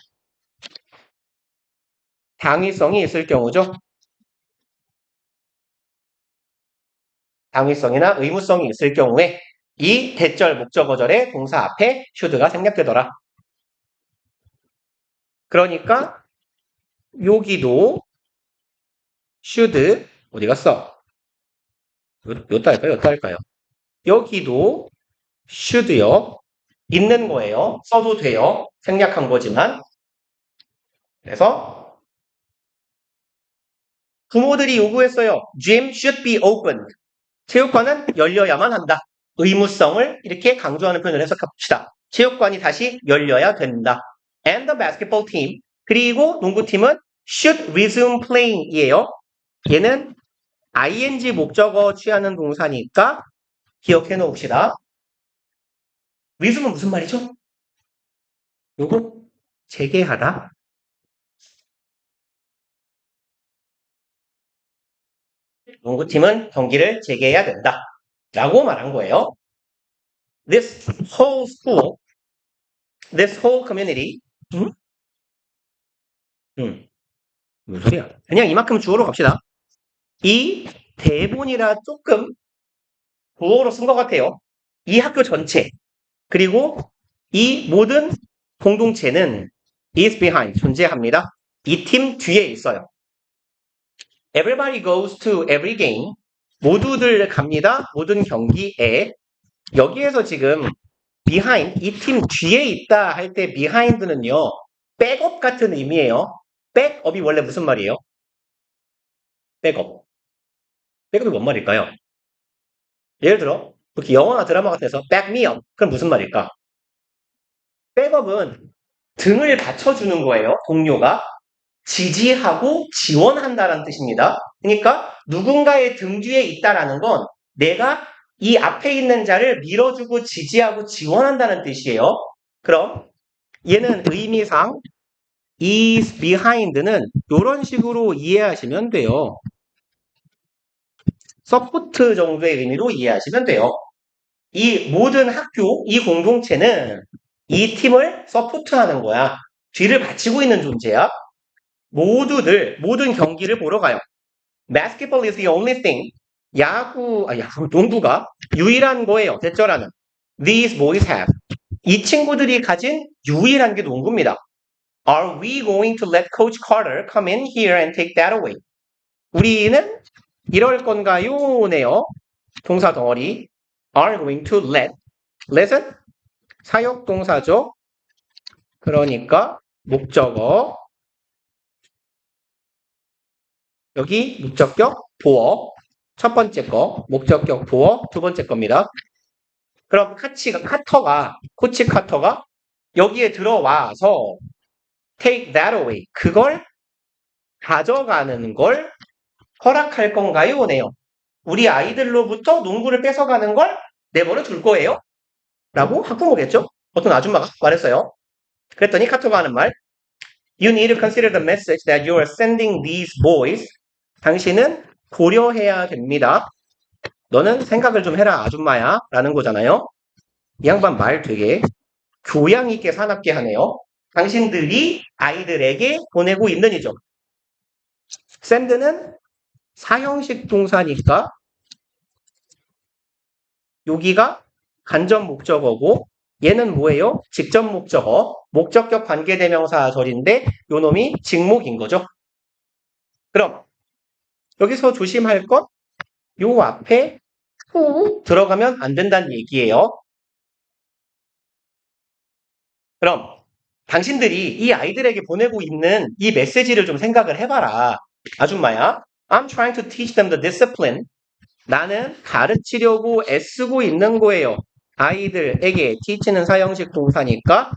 당위성이 있을 경우죠. 당위성이나 의무성이 있을 경우에 이 대절 목적어절의 동사 앞에 should가 생략되더라. 그러니까 여기도 should 어디 갔어? 요따 할까요? 요따 할까요? 여기도 should요. 있는 거예요. 써도 돼요. 생략한 거지만. 그래서 부모들이 요구했어요. Gym should be opened. 체육관은 열려야만 한다. 의무성을 이렇게 강조하는 표현을 해석합시다. 체육관이 다시 열려야 된다. And the basketball team. 그리고 농구팀은 should resume playing이에요. 얘는 ing 목적어 취하는 동사니까 기억해 놓읍시다. resume은 무슨 말이죠? 요거 재개하다. 농구팀은 경기를 재개해야 된다. 라고 말한 거예요. This whole school, this whole community, 무슨 소리야? 그냥 이만큼 주어로 갑시다. 이 대본이라 조금 구어로 쓴 것 같아요. 이 학교 전체, 그리고 이 모든 공동체는 is behind, 존재합니다. 이 팀 뒤에 있어요. Everybody goes to every game. 모두들 갑니다. 모든 경기에. 여기에서 지금 behind, 이 팀 뒤에 있다 할 때 behind는요. 백업 같은 의미예요. 백업이 원래 무슨 말이에요? 백업. 백업이 뭔 말일까요? 예를 들어 이렇게 영화나 드라마 같은 데서 back me up. 그럼 무슨 말일까? 백업은 등을 받쳐주는 거예요. 동료가. 지지하고 지원한다라는 뜻입니다. 그러니까 누군가의 등 뒤에 있다라는 건 내가 이 앞에 있는 자를 밀어주고 지지하고 지원한다는 뜻이에요. 그럼 얘는 의미상 is behind는 이런 식으로 이해하시면 돼요. 서포트 정도의 의미로 이해하시면 돼요. 이 모든 학교, 이 공동체는 이 팀을 서포트하는 거야. 뒤를 받치고 있는 존재야. 모든 경기를 보러 가요. Basketball is the only thing. 농구가 유일한 거예요. 대절하는. These boys have. 이 친구들이 가진 유일한 게 농구입니다. Are we going to let Coach Carter come in here and take that away? 우리는 이럴 건가요? 네요. 동사 덩어리. Are going to let. let은 사역동사죠. 그러니까 목적어. 여기 목적격 보어. 첫 번째 거. 목적격 보어. 두 번째 겁니다. 그럼 코치 카터가 여기에 들어와서 take that away. 그걸 가져가는 걸 허락할 건가요? 네요. 우리 아이들로부터 농구를 뺏어가는 걸 내버려 둘 거예요? 라고 학부모겠죠? 어떤 아줌마가 말했어요. 그랬더니 카토가 하는 말. You need to consider the message that you are sending these boys. 당신은 고려해야 됩니다. 너는 생각을 좀 해라, 아줌마야. 라는 거잖아요. 이 양반 말 되게 교양 있게 사납게 하네요. 당신들이 아이들에게 보내고 있는 이죠. send는 사형식 동사니까 여기가 간접 목적어고 얘는 뭐예요? 직접 목적어. 목적격 관계대명사 절인데 요 놈이 직목인 거죠. 그럼 여기서 조심할 건 요 앞에 후 들어가면 안 된다는 얘기예요. 그럼 당신들이 이 아이들에게 보내고 있는 이 메시지를 좀 생각을 해봐라. 아줌마야. I'm trying to teach them the discipline. 나는 가르치려고 애쓰고 있는 거예요. 아이들에게 teach는 사형식 동사니까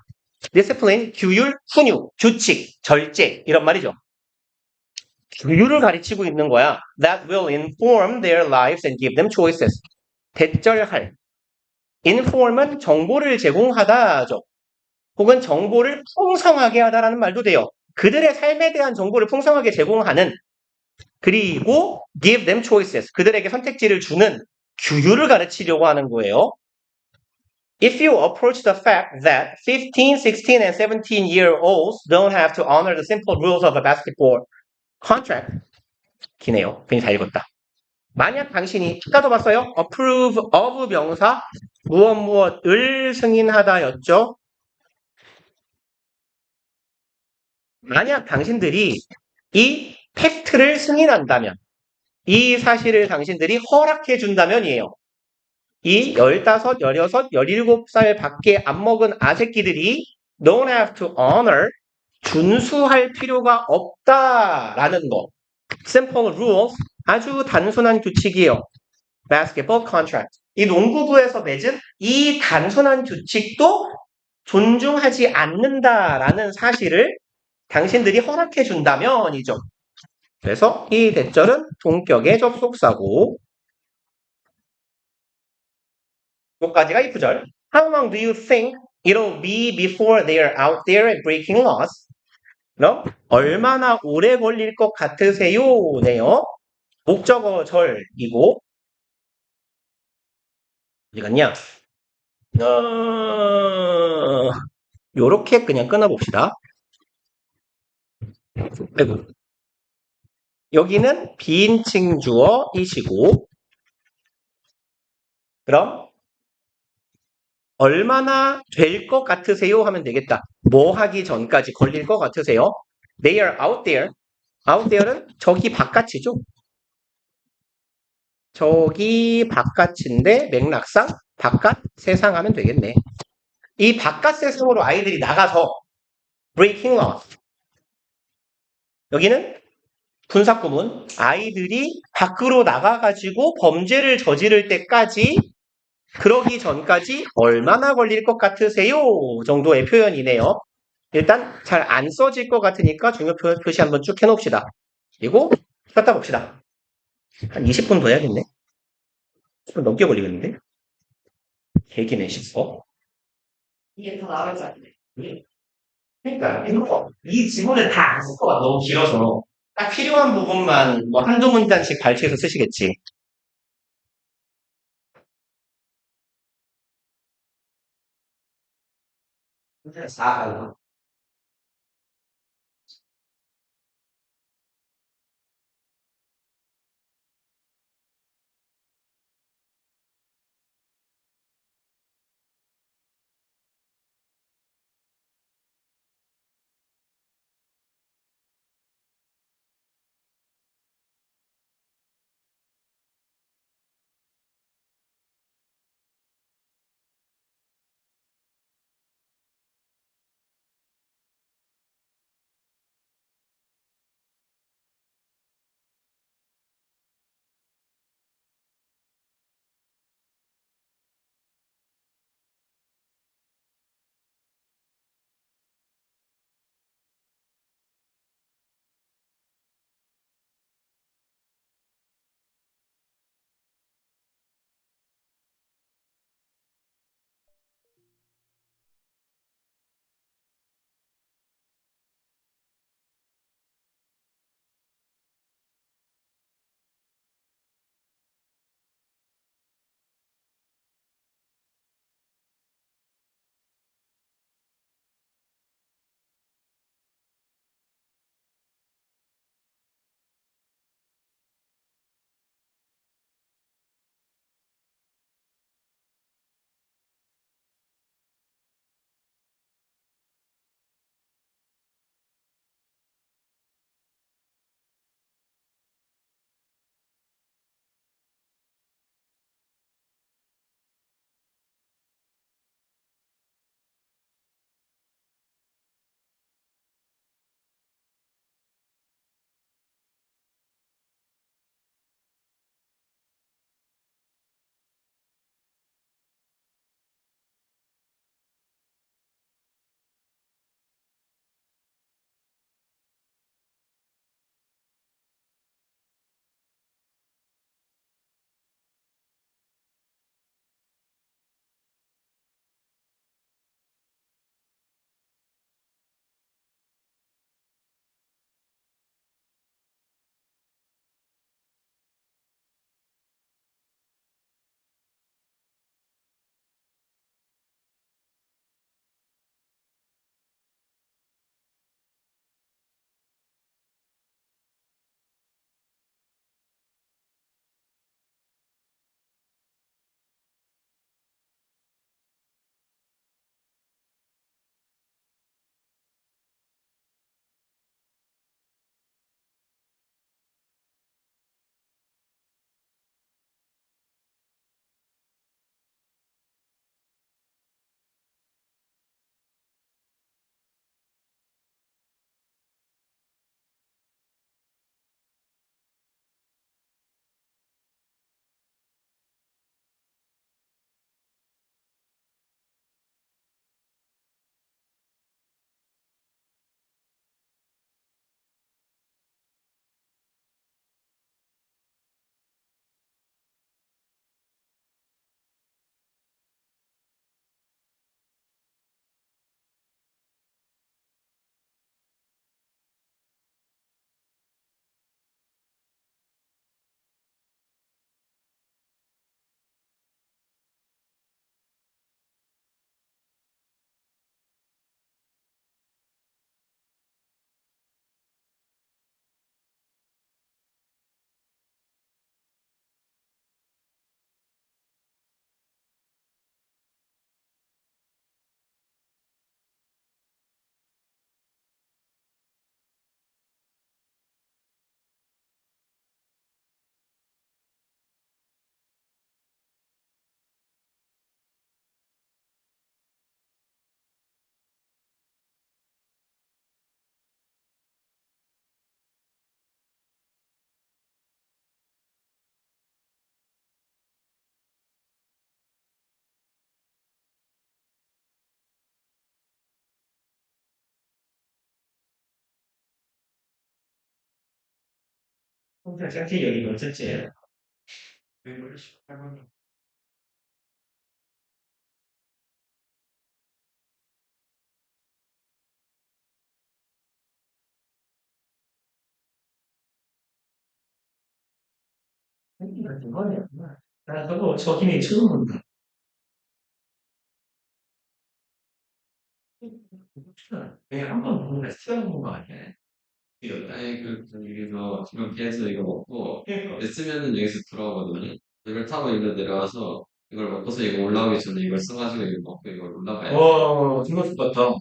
discipline, 규율, 훈육, 규칙, 절제 이런 말이죠. 규율을 가르치고 있는 거야. That will inform their lives and give them choices. 대절할. inform은 정보를 제공하다죠. 혹은 정보를 풍성하게 하다라는 말도 돼요. 그들의 삶에 대한 정보를 풍성하게 제공하는 그리고 give them choices. 그들에게 선택지를 주는 규율을 가르치려고 하는 거예요. If you approach the fact that 15, 16, and 17-year-olds don't have to honor the simple rules of a basketball contract. 기네요. 괜히 다 읽었다. 만약 당신이 아까도 봤어요. approve of 명사 무엇을 승인하다였죠. 만약 당신들이 이 팩트를 승인한다면 이 사실을 당신들이 허락해 준다면이에요. 이 15, 16, 17살 밖에 안 먹은 아새끼들이 don't have to honor 준수할 필요가 없다라는 거. simple rules 아주 단순한 규칙이에요. basketball contract 이 농구부에서 맺은 이 단순한 규칙도 존중하지 않는다라는 사실을 당신들이 허락해 준다면이죠. 그래서 이 대절은 동격의 접속사고 여기까지가 이 구절. How long do you think it'll be before they're out there and breaking laws? 그럼 얼마나 오래 걸릴 것 같으세요? 네요. 목적어 절이고 어디 갔냐? 요렇게 그냥 끊어봅시다. 아이고. 여기는 비인칭 주어이시고 그럼 얼마나 될 것 같으세요? 하면 되겠다. 뭐 하기 전까지 걸릴 것 같으세요? They are out there. out there는 저기 바깥이죠. 저기 바깥인데 맥락상 바깥 세상 하면 되겠네. 이 바깥 세상으로 아이들이 나가서 breaking laws. 여기는 분사구문 아이들이 밖으로 나가가지고 범죄를 저지를 때까지 그러기 전까지 얼마나 걸릴 것 같으세요? 정도의 표현이네요. 일단 잘 안 써질 것 같으니까 중요 표시 한번 쭉 해놓읍시다. 그리고 갖다 봅시다. 한 20분 더 해야겠네. 10분 넘게 걸리겠는데? 개기네 싶어. 이게 더 나을 줄 알았네. 그러니까 이 지문을 다 안 쓸 거가 너무 길어서 딱 필요한 부분만 뭐 한두 문단씩 발췌해서 쓰시겠지. 아, 혼자 짝지 여기 어쨌지? 왜 그러시? 나 저거 저기네 처음 본다. 왜한번 보는 거 스트레스 본거 아니야? 아니, 여기서 지금 계속 이거 먹고, 그러니까. 있으면은 여기서 들어오거든요. 이걸 타고 이거 내려와서, 이걸 먹고서 이거 올라오기 전에 이걸 써가지고 이거 먹고 이걸 올라가야 돼. 생각 같다.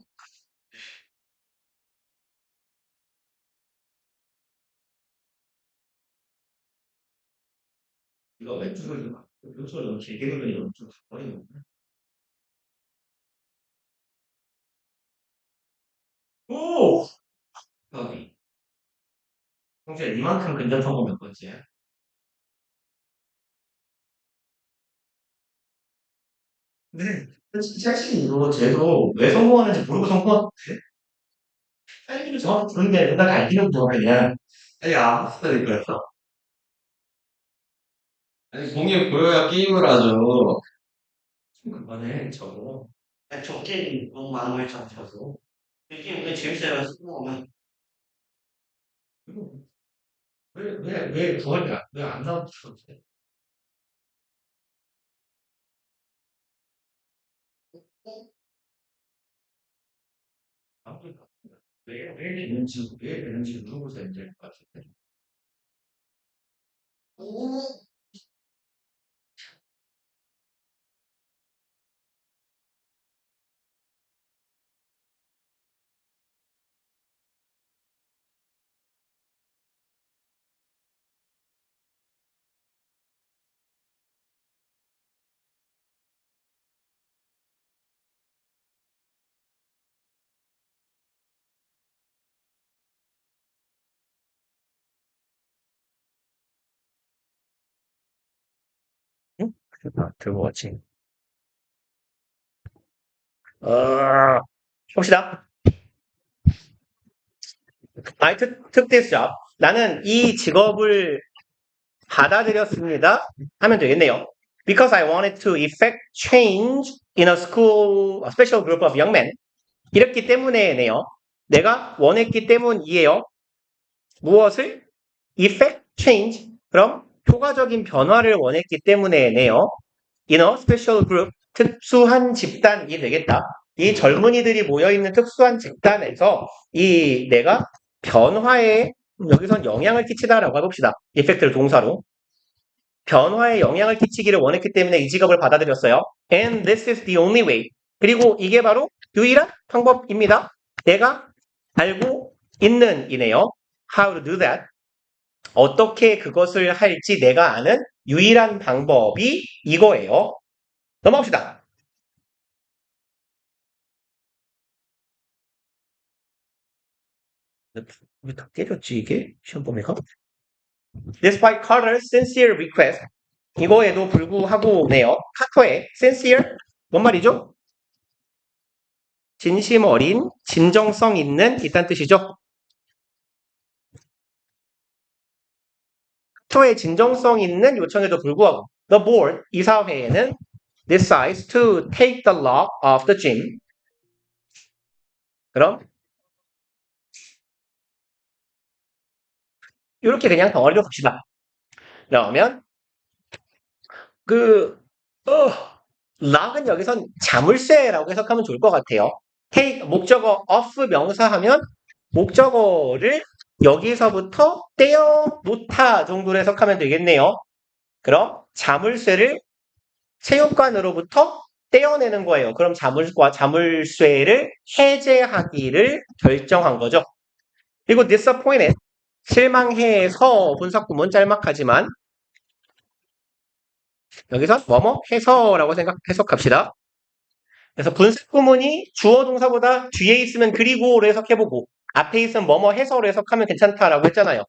이거 왼쪽을 왼쪽을 너무 길게 돌리니 왼쪽 가버리는 오! 여기. 형제 이만큼 근접한 거몇 번째야? 근데 사실 이거 쟤도 왜 성공하는지 모르고 성공한 것 같아. 사실은 정확히 그런 게 아니라 알기는 뭐하냐. 아니, 아무것도 거였어. 아니, 공이 보여야 게임을 하죠. 그만해, 저거. 아니, 저 게임 너무 많은 걸 잡혀서. 이 게임 왜 재밌어요? 성공하면. 왜 구하냐? 왜 안 나오죠? 아무리가 왜 되는지 물어보자 이제 할 것 같은데. 응? 들고 왔지. 봅시다. I took this job. 나는 이 직업을 받아들였습니다. 하면 되겠네요. Because I wanted to effect change in a special group of young men. 이렇기 때문에네요. 내가 원했기 때문이에요. 무엇을? Effect change. 그럼 효과적인 변화를 원했기 때문에네요. In a special group. 특수한 집단이 되겠다. 이 젊은이들이 모여있는 특수한 집단에서 이 내가 변화에 여기선 영향을 끼치다라고 해봅시다. 이펙트를 동사로. 변화에 영향을 끼치기를 원했기 때문에 이 직업을 받아들였어요. And this is the only way. 그리고 이게 바로 유일한 방법입니다. 내가 알고 있는 이네요. How to do that. 어떻게 그것을 할지 내가 아는 유일한 방법이 이거예요. 넘어갑시다. 왜 다 때렸지 이게? 시험 범위가? Despite Carter's sincere request. 이거에도 불구하고네요. 카터의 sincere 뭔 말이죠? 진심 어린, 진정성 있는 이딴 뜻이죠. 카터의 진정성 있는 요청에도 불구하고 the board, 이사회에는 decides to take the lock off the gym. 그럼 이렇게 그냥 덩어리로 봅시다. 그러면 그 lock은 여기선 자물쇠라고 해석하면 좋을 것 같아요. take 목적어 of 명사하면 목적어를 여기서부터 떼어 놓다 정도로 해석하면 되겠네요. 그럼 자물쇠를 체육관으로부터 떼어내는 거예요. 그럼 자물쇠를 해제하기를 결정한 거죠. 그리고 disappointed 실망해서 분사구문 짤막하지만 여기서 뭐뭐 해서라고 해석합시다. 그래서 분사구문이 주어 동사보다 뒤에 있으면 그리고로 해석해보고 앞에 있으면 뭐뭐 해서로 해석하면 괜찮다라고 했잖아요.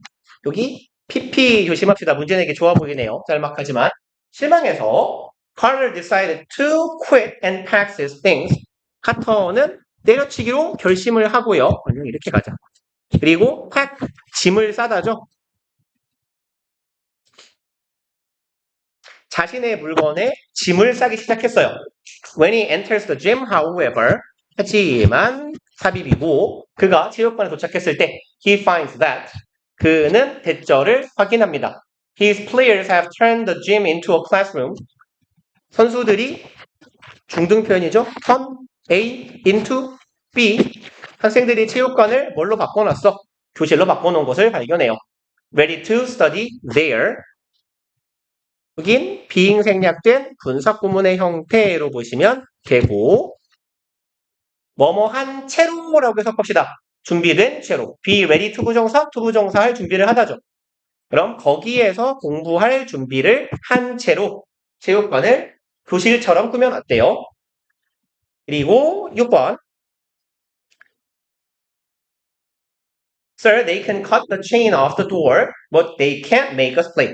여기 PP 조심합시다. 문제 내기 좋아 보이네요. 짤막하지만 실망해서 Carter decided to quit and pack his things. 카터는 때려치기로 결심을 하고요. 이렇게 가자. 그리고 pack 짐을 싸다죠. 자신의 물건에 짐을 싸기 시작했어요. When he enters the gym, however, 하지만 삽입이고 그가 체육관에 도착했을 때 he finds that 그는 대절을 확인합니다. His players have turned the gym into a classroom. 선수들이 중등 표현이죠. turn A into B. 학생들이 체육관을 뭘로 바꿔놨어? 교실로 바꿔놓은 것을 발견해요. Ready to study there. 여긴 being 생략된 분사구문의 형태로 보시면 되고 뭐뭐한 채로라고 해석합시다. 준비된 채로. be ready to 부정사, to 부정사 할 준비를 하다죠. 그럼 거기에서 공부할 준비를 한 채로 체육관을 교실처럼 꾸며놨대요. 그리고 6번 Sir, they can cut the chain off the door, but they can't make us play.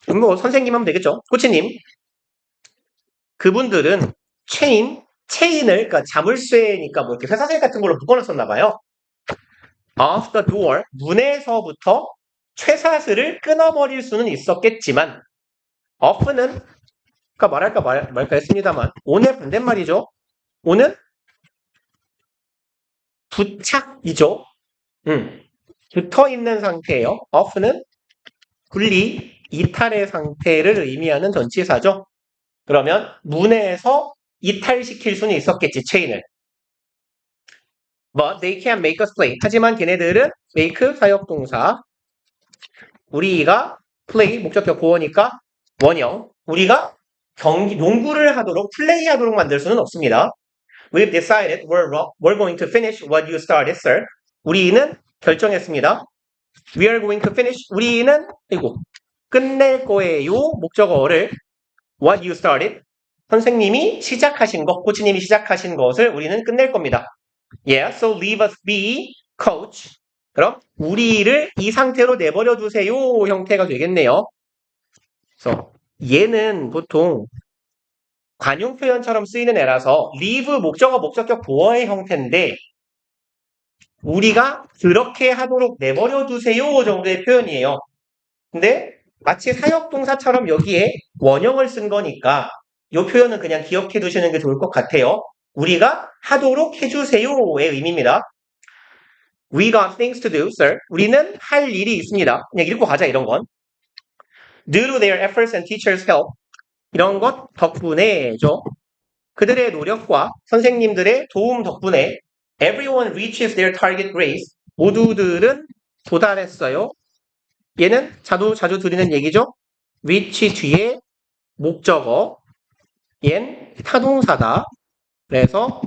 뭐 선생님 하면 되겠죠. 코치님. 그분들은 체인을, 그러니까 자물쇠니까 뭐 이렇게 쇠사슬 같은 걸로 묶어놨었나 봐요. Off the door, 문에서부터 쇠사슬을 끊어버릴 수는 있었겠지만, off는, 그러니까 말까 했습니다만, on의 반대말이죠. on은 부착이죠. 붙어 있는 상태예요. off는 분리, 이탈의 상태를 의미하는 전치사죠. 그러면 문에서 이탈시킬 수는 있었겠지, 체인을. But they can't make us play. 하지만 걔네들은 make 사역동사. 우리가 play 목적격 보어니까 원형. 우리가 농구를 하도록 플레이하도록 만들 수는 없습니다. We've decided we're going to finish what you started, sir. 우리는 결정했습니다. We are going to finish. 우리는 끝낼 거예요. 목적어를 what you started. 선생님이 시작하신 것, 코치님이 시작하신 것을 우리는 끝낼 겁니다. Yeah, so leave us be, coach. 그럼 우리를 이 상태로 내버려 두세요 형태가 되겠네요. 그래서 얘는 보통 관용 표현처럼 쓰이는 애라서 leave 목적어 목적격 보어의 형태인데 우리가 그렇게 하도록 내버려 두세요 정도의 표현이에요. 근데 마치 사역동사처럼 여기에 원형을 쓴 거니까 이 표현은 그냥 기억해 두시는 게 좋을 것 같아요. 우리가 하도록 해주세요의 의미입니다. We got things to do, sir. 우리는 할 일이 있습니다. 그냥 읽고 가자, 이런 건. Due to their efforts and teachers' help. 이런 것 덕분에죠. 그들의 노력과 선생님들의 도움 덕분에 everyone reaches their target grades. 모두들은 도달했어요. 얘는 자주 드리는 얘기죠. reach 뒤에 목적어. 얜 타동사다. 그래서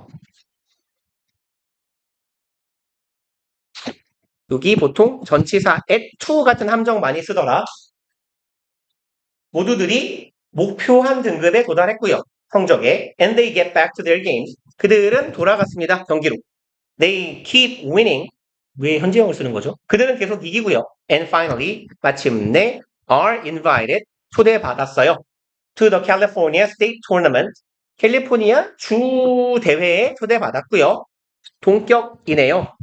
여기 보통 전치사 at to 같은 함정 많이 쓰더라. 모두들이 목표한 등급에 도달했고요. 성적에. And they get back to their games. 그들은 돌아갔습니다. 경기로. They keep winning. 왜 현재형을 쓰는 거죠? 그들은 계속 이기고요. And finally, 마침내 are invited. 초대받았어요. To the California State Tournament. 캘리포니아 주 대회에 초대받았고요. 동격이네요.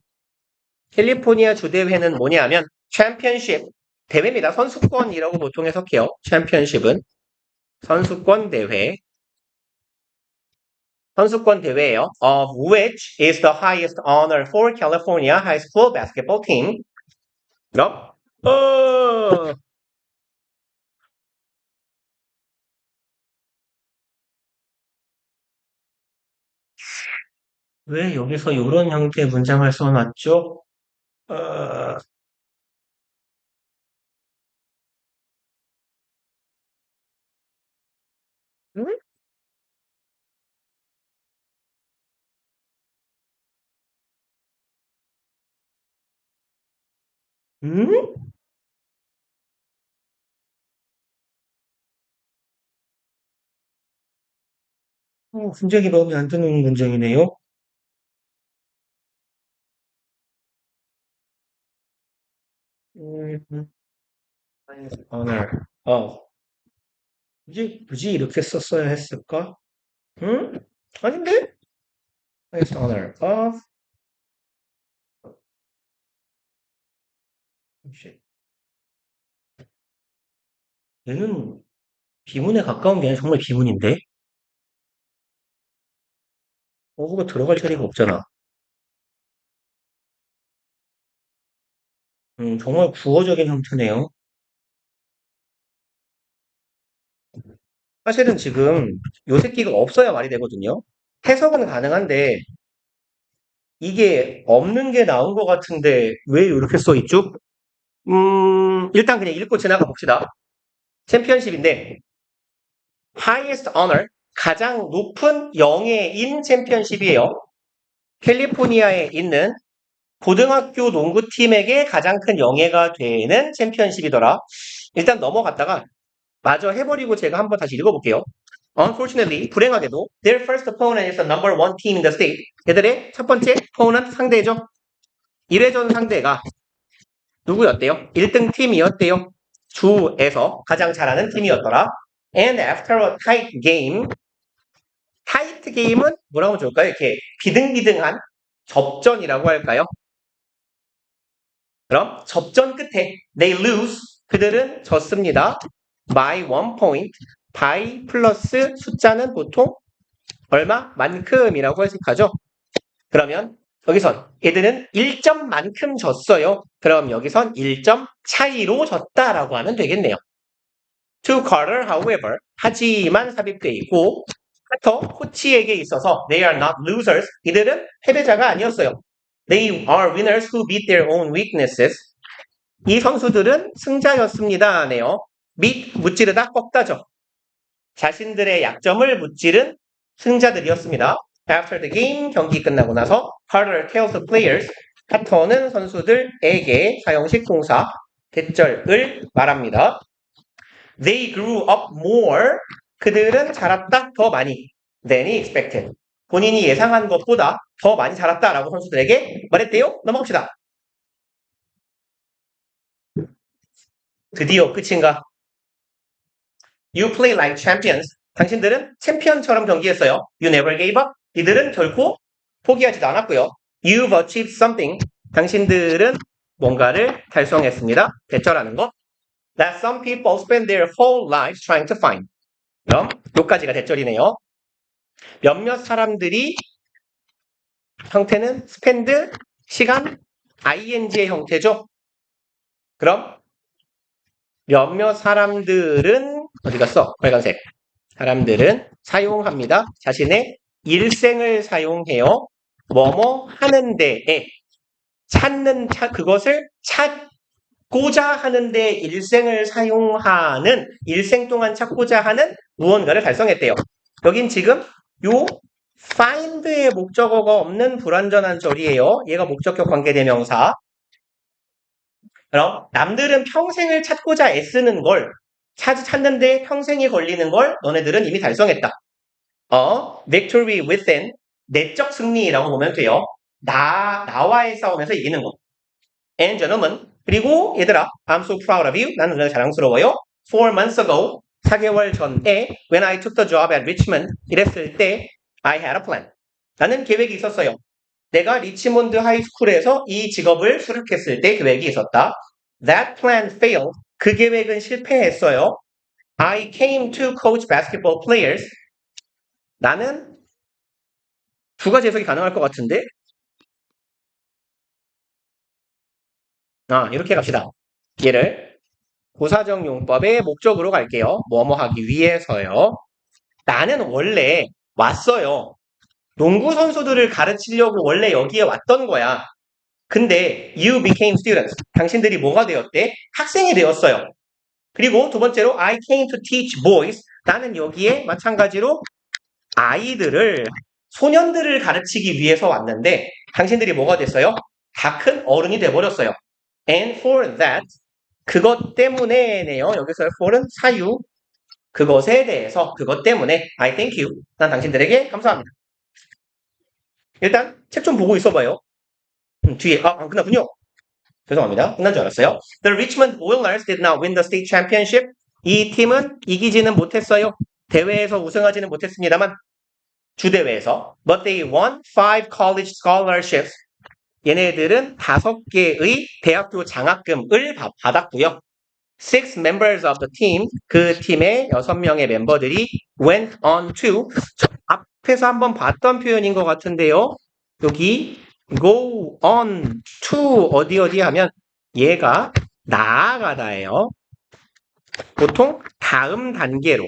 캘리포니아 주대회는 뭐냐면 챔피언십 대회입니다. 선수권이라고 보통 해석해요. 챔피언십은 선수권 대회. 선수권 대회예요. Of which is the highest honor for California high school basketball team. 그럼 왜 여기서 이런 형태의 문장을 써놨죠? 어, 음? 음? 분쟁이 마음에 안 드는 문장이네요. 음, honor. 굳이 이렇게 썼어야 했을까? 응? 아닌데? highest honor of 얘는 비문에 가까운 게 아니라 정말 비문인데? 어구가 들어갈 자리가 없잖아. 정말 구어적인 형태네요. 사실은 지금 요 새끼가 없어야 말이 되거든요. 해석은 가능한데 이게 없는 게 나온 것 같은데 왜 이렇게 써 있죠? 일단 그냥 읽고 지나가 봅시다. 챔피언십인데 highest honor 가장 높은 영예인 챔피언십이에요. 캘리포니아에 있는 고등학교 농구팀에게 가장 큰 영예가 되는 챔피언십이더라. 일단 넘어갔다가 마저 해버리고 제가 한번 다시 읽어볼게요. Unfortunately, 불행하게도 their first opponent is the number one team in the state. 얘들의 첫 번째 opponent 상대죠. 1회전 상대가 누구였대요? 1등 팀이었대요. 주에서 가장 잘하는 팀이었더라. And after a tight game, 타이트 게임은 뭐라고 하면 좋을까요? 이렇게 비등비등한 접전이라고 할까요? 그럼 접전 끝에 they lose 그들은 졌습니다. by 1 point by 플러스 숫자는 보통 얼마? 만큼이라고 해석하죠. 그러면 여기선 얘들은 1점만큼 졌어요. 그럼 여기선 1점 차이로 졌다라고 하면 되겠네요. To Carter, however, 하지만 삽입돼 있고 카터, 코치에게 있어서 they are not losers. 이들은 패배자가 아니었어요. They are winners who beat their own weaknesses. 이 선수들은 승자였습니다. 네요. beat, 무찌르다, 꺾다죠. 자신들의 약점을 무찌른 승자들이었습니다. After the game, 경기 끝나고 나서 Carter tells the players, 카터는 선수들에게 사형식 동사 대절을 말합니다. They grew up more. 그들은 자랐다 더 많이 than he expected. 본인이 예상한 것보다 더 많이 자랐다라고 선수들에게 말했대요. 넘어갑시다. 드디어 끝인가? You play like champions. 당신들은 챔피언처럼 경기했어요. You never gave up. 이들은 결코 포기하지도 않았고요. You've achieved something. 당신들은 뭔가를 달성했습니다. 대처라는 것. That some people spend their whole lives trying to find. 그럼 요까지가 대절이네요. 몇몇 사람들이 형태는 spend 시간 ing의 형태죠. 그럼 몇몇 사람들은 어디 갔어? 빨간색. 사람들은 사용합니다. 자신의 일생을 사용해요. 뭐뭐 하는 데에 그것을 찾고자 하는데 일생을 사용하는 일생 동안 찾고자 하는 무언가를 달성했대요. 여긴 지금 요 find의 목적어가 없는 불완전한 절이에요. 얘가 목적격 관계대명사. 그럼 남들은 평생을 찾고자 애쓰는 걸 찾는데 평생이 걸리는 걸 너네들은 이미 달성했다. victory within 내적 승리라고 보면 돼요. 나와의 싸움에서 이기는 거. And gentlemen, 그리고 얘들아, I'm so proud of you. 나는 너네 자랑스러워요. 4 months ago, 4개월 전에 when I took the job at Richmond, 이랬을 때 I had a plan. 나는 계획이 있었어요. 내가 리치몬드 하이스쿨에서 이 직업을 수료했을 때 계획이 있었다. That plan failed. 그 계획은 실패했어요. I came to coach basketball players. 나는 두 가지 해석이 가능할 것 같은데? 이렇게 갑시다. 얘를 고사적 용법의 목적으로 갈게요. 뭐뭐 하기 위해서요. 나는 원래 왔어요. 농구 선수들을 가르치려고 원래 여기에 왔던 거야. 근데 you became students. 당신들이 뭐가 되었대? 학생이 되었어요. 그리고 두 번째로 I came to teach boys. 나는 여기에 마찬가지로 아이들을 소년들을 가르치기 위해서 왔는데 당신들이 뭐가 됐어요? 다 큰 어른이 돼버렸어요. And for that 그것 때문에네요. 여기서 for는 사유. 그것에 대해서 그것 때문에 I thank you. 난 당신들에게 감사합니다. 일단 책 좀 보고 있어봐요. 뒤에 끝났군요. 죄송합니다. 끝난 줄 알았어요. The Richmond Oilers did not win the state championship. 이 팀은 이기지는 못했어요. 대회에서 우승하지는 못했습니다만 주대회에서. But they won 5 college scholarships. 얘네들은 5개의 대학교 장학금을 받았고요. Six members of the team, 그 팀의 6명의 멤버들이 went on to, 저 앞에서 한번 봤던 표현인 것 같은데요. 여기 go on to 어디 하면 얘가 나아가다예요. 보통 다음 단계로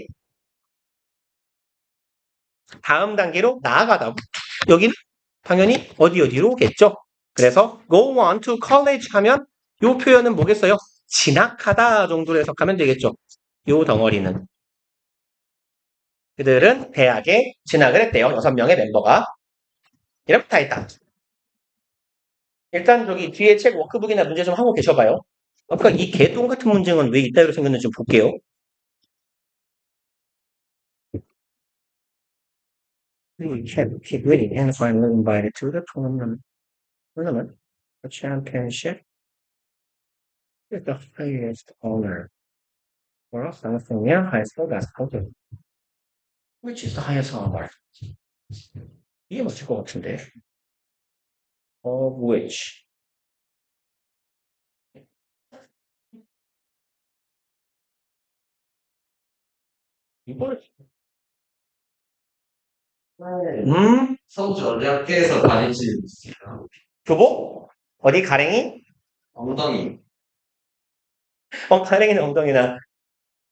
나아가다고. 여기는 당연히 어디로겠죠. 그래서 go on to college 하면 이 표현은 뭐겠어요? 진학하다 정도로 해석하면 되겠죠. 요 덩어리는. 그들은 대학에 진학을 했대요. 6명의 멤버가. 이렇게 다 있다. 일단 저기 뒤에 책 워크북이나 문제 좀 하고 계셔봐요. 아까 이 개똥 같은 문제는 왜 이따위로 생겼는지 좀 볼게요. We keep winning and finally invited to the tournament. The championship is the highest honor for us in senior high school basketball team. Which is the highest honor? 이게 맞을 것 같은데. Of which? 이걸 서울시 어디 학교에서 다니지 않습니다. 교복? 어디 가랭이? 엉덩이. 가랭이는 엉덩이나.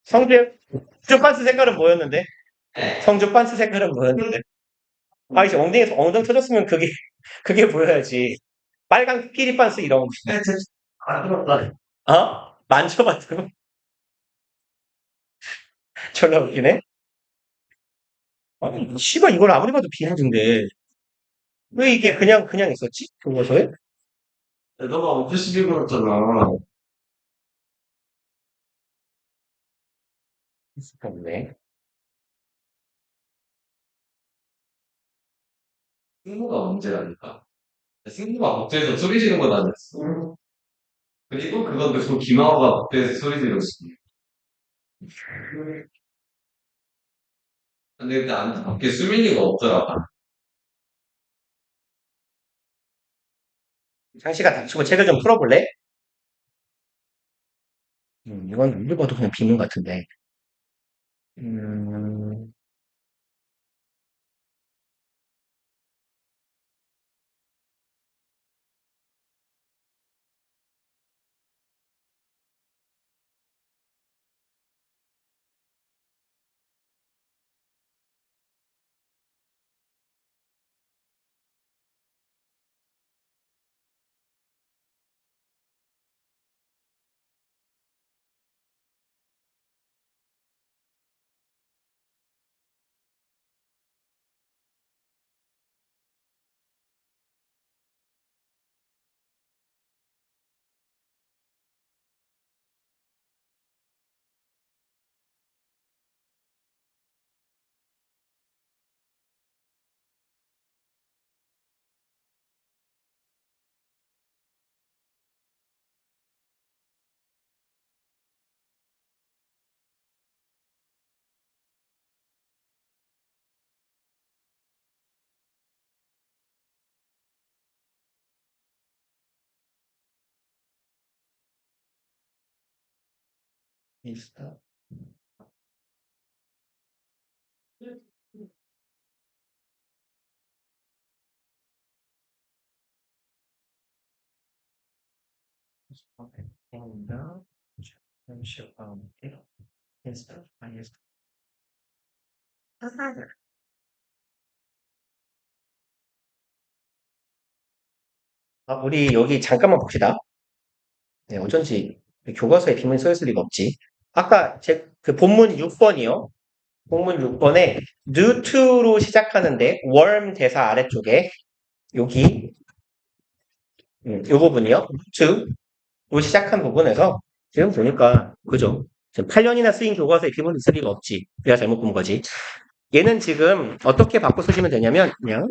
성주 반스 색깔은 뭐였는데? 네. 성주 반스 색깔은 뭐였는데? 아, 이제 엉덩이 터졌으면 그게 보여야지. 빨간 피리 반스 이런 거. 아, 그렇다. 만져봤다고? 졸라 웃기네. 아니, 씨발, 이걸 아무리 봐도 비행인데. 왜 이게 그냥 있었지? 교과서에? 너가 오피스비 그랬잖아. 없네. 승부가 문제라니까. 승부가 복도에서 소리 지르는 건 아니었어. 그리고 그건 또 김하호가 복도에서 소리 지르었어. 근데 그때 안타깝게 수민이가 없더라. 장씨가 닥치고 책을 좀 풀어볼래? 이건 누구 봐도 그냥 비문 같은데. 음, 있어. And the championship is the highest. 우리 여기 잠깐만 봅시다. 네, 어쩐지 교과서에 비문이 써 있을 리가 없지. 아까 그 본문 6번이요. 본문 6번에 due to로 시작하는데 worm 대사 아래쪽에 여기 이 부분이요. to로 시작한 부분에서 지금 보니까 그죠? 지금 8년이나 쓰인 교과서에 비문이 있을 리가 없지. 내가 잘못 본 거지. 얘는 지금 어떻게 바꿔 쓰시면 되냐면 그냥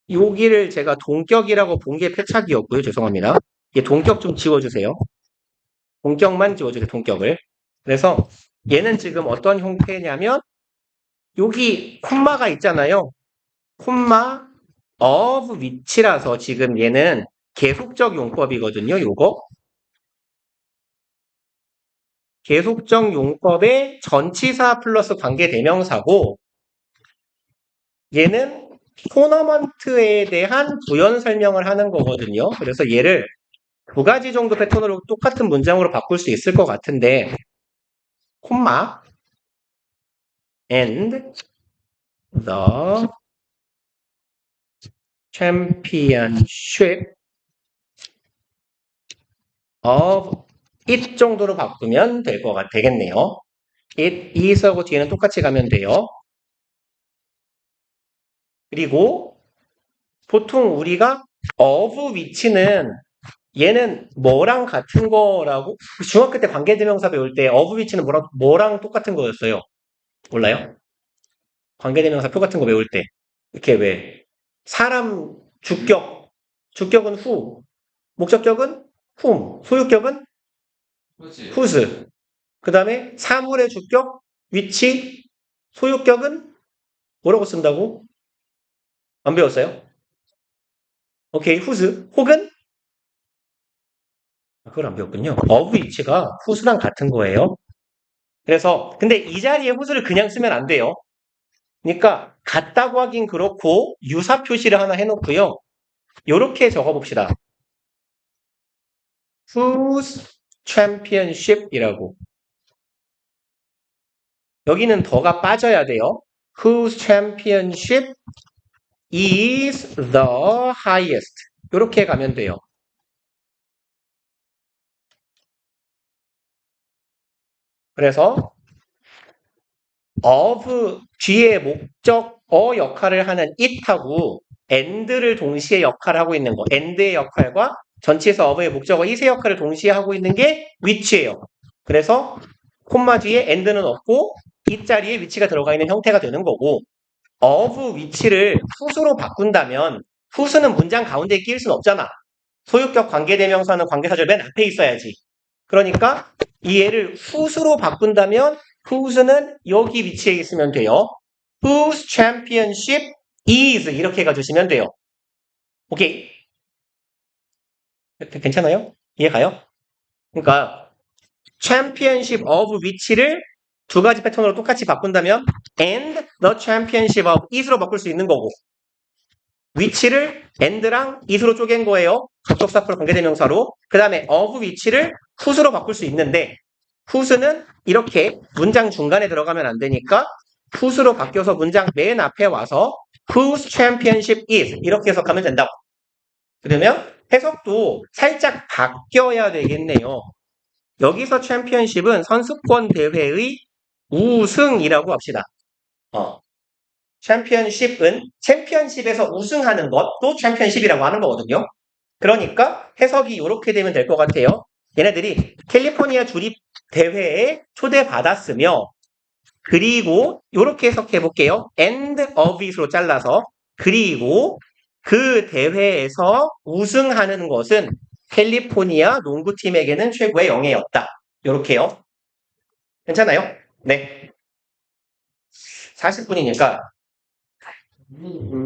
여기를 제가 동격이라고 본 게 패착이었고요. 죄송합니다. 얘 동격 좀 지워주세요. 동격만 지워주세요. 동격을. 그래서 얘는 지금 어떤 형태냐면 여기 콤마가 있잖아요. 콤마 of which라서 지금 얘는 계속적 용법이거든요. 요거. 계속적 용법의 전치사 플러스 관계대명사고 얘는 토너먼트에 대한 부연 설명을 하는 거거든요. 그래서 얘를 두 가지 정도 패턴으로 똑같은 문장으로 바꿀 수 있을 것 같은데 콤마 and the championship of it 정도로 바꾸면 되겠네요. it is하고 뒤에는 똑같이 가면 돼요. 그리고 보통 우리가 of which는 얘는 뭐랑 같은 거라고 중학교 때 관계대명사 배울 때 of which는 뭐랑 똑같은 거였어요? 몰라요? 관계대명사 표 같은 거 배울 때 이렇게 왜 사람 주격은 who, 목적격은 whom, 소유격은 그렇지. whose, 그 다음에 사물의 주격 which, 소유격은 뭐라고 쓴다고? 안 배웠어요? 오케이, whose 혹은 그걸 안 배웠군요. of which가 whose랑 같은 거예요. 그래서 근데 이 자리에 whose를 그냥 쓰면 안 돼요. 그러니까 같다고 하긴 그렇고 유사 표시를 하나 해놓고요. 요렇게 적어봅시다. whose championship이라고. 여기는 더가 빠져야 돼요. whose championship is the highest. 요렇게 가면 돼요. 그래서 of 뒤에 목적어 역할을 하는 it하고 and를 동시에 역할을 하고 있는 거. and의 역할과 전치사 of의 목적어 it의 역할을 동시에 하고 있는 게 which예요. 그래서 콤마 뒤에 and는 없고 it 자리에 which가 들어가 있는 형태가 되는 거고 of which를 whose로 바꾼다면 whose는 문장 가운데에 끼일 순 없잖아. 소유격 관계대명사는 관계사절 맨 앞에 있어야지. 그러니까 이 얘를 whose로 바꾼다면 whose는 여기 위치에 있으면 돼요. Whose championship is 이렇게 가주시면 돼요. 오케이. 괜찮아요? 이해가요? 그러니까 championship of which를 두 가지 패턴으로 똑같이 바꾼다면 and the championship of it으로 바꿀 수 있는 거고 which를 and랑 it으로 쪼갠 거예요. 접속사 플러스 관계대명사로. 그 다음에 of which를 whose로 바꿀 수 있는데 whose는 이렇게 문장 중간에 들어가면 안 되니까 whose로 바뀌어서 문장 맨 앞에 와서 whose championship is 이렇게 해석하면 된다고. 그러면 해석도 살짝 바뀌어야 되겠네요. 여기서 championship은 선수권 대회의 우승이라고 합시다. 챔피언십에서 우승하는 것도 챔피언십이라고 하는 거거든요. 그러니까 해석이 이렇게 되면 될 것 같아요. 얘네들이 캘리포니아 주립 대회에 초대받았으며 그리고 이렇게 해석해 볼게요. end of it으로 잘라서 그리고 그 대회에서 우승하는 것은 캘리포니아 농구팀에게는 최고의 영예였다. 이렇게요. 괜찮아요? 네. 40분이니까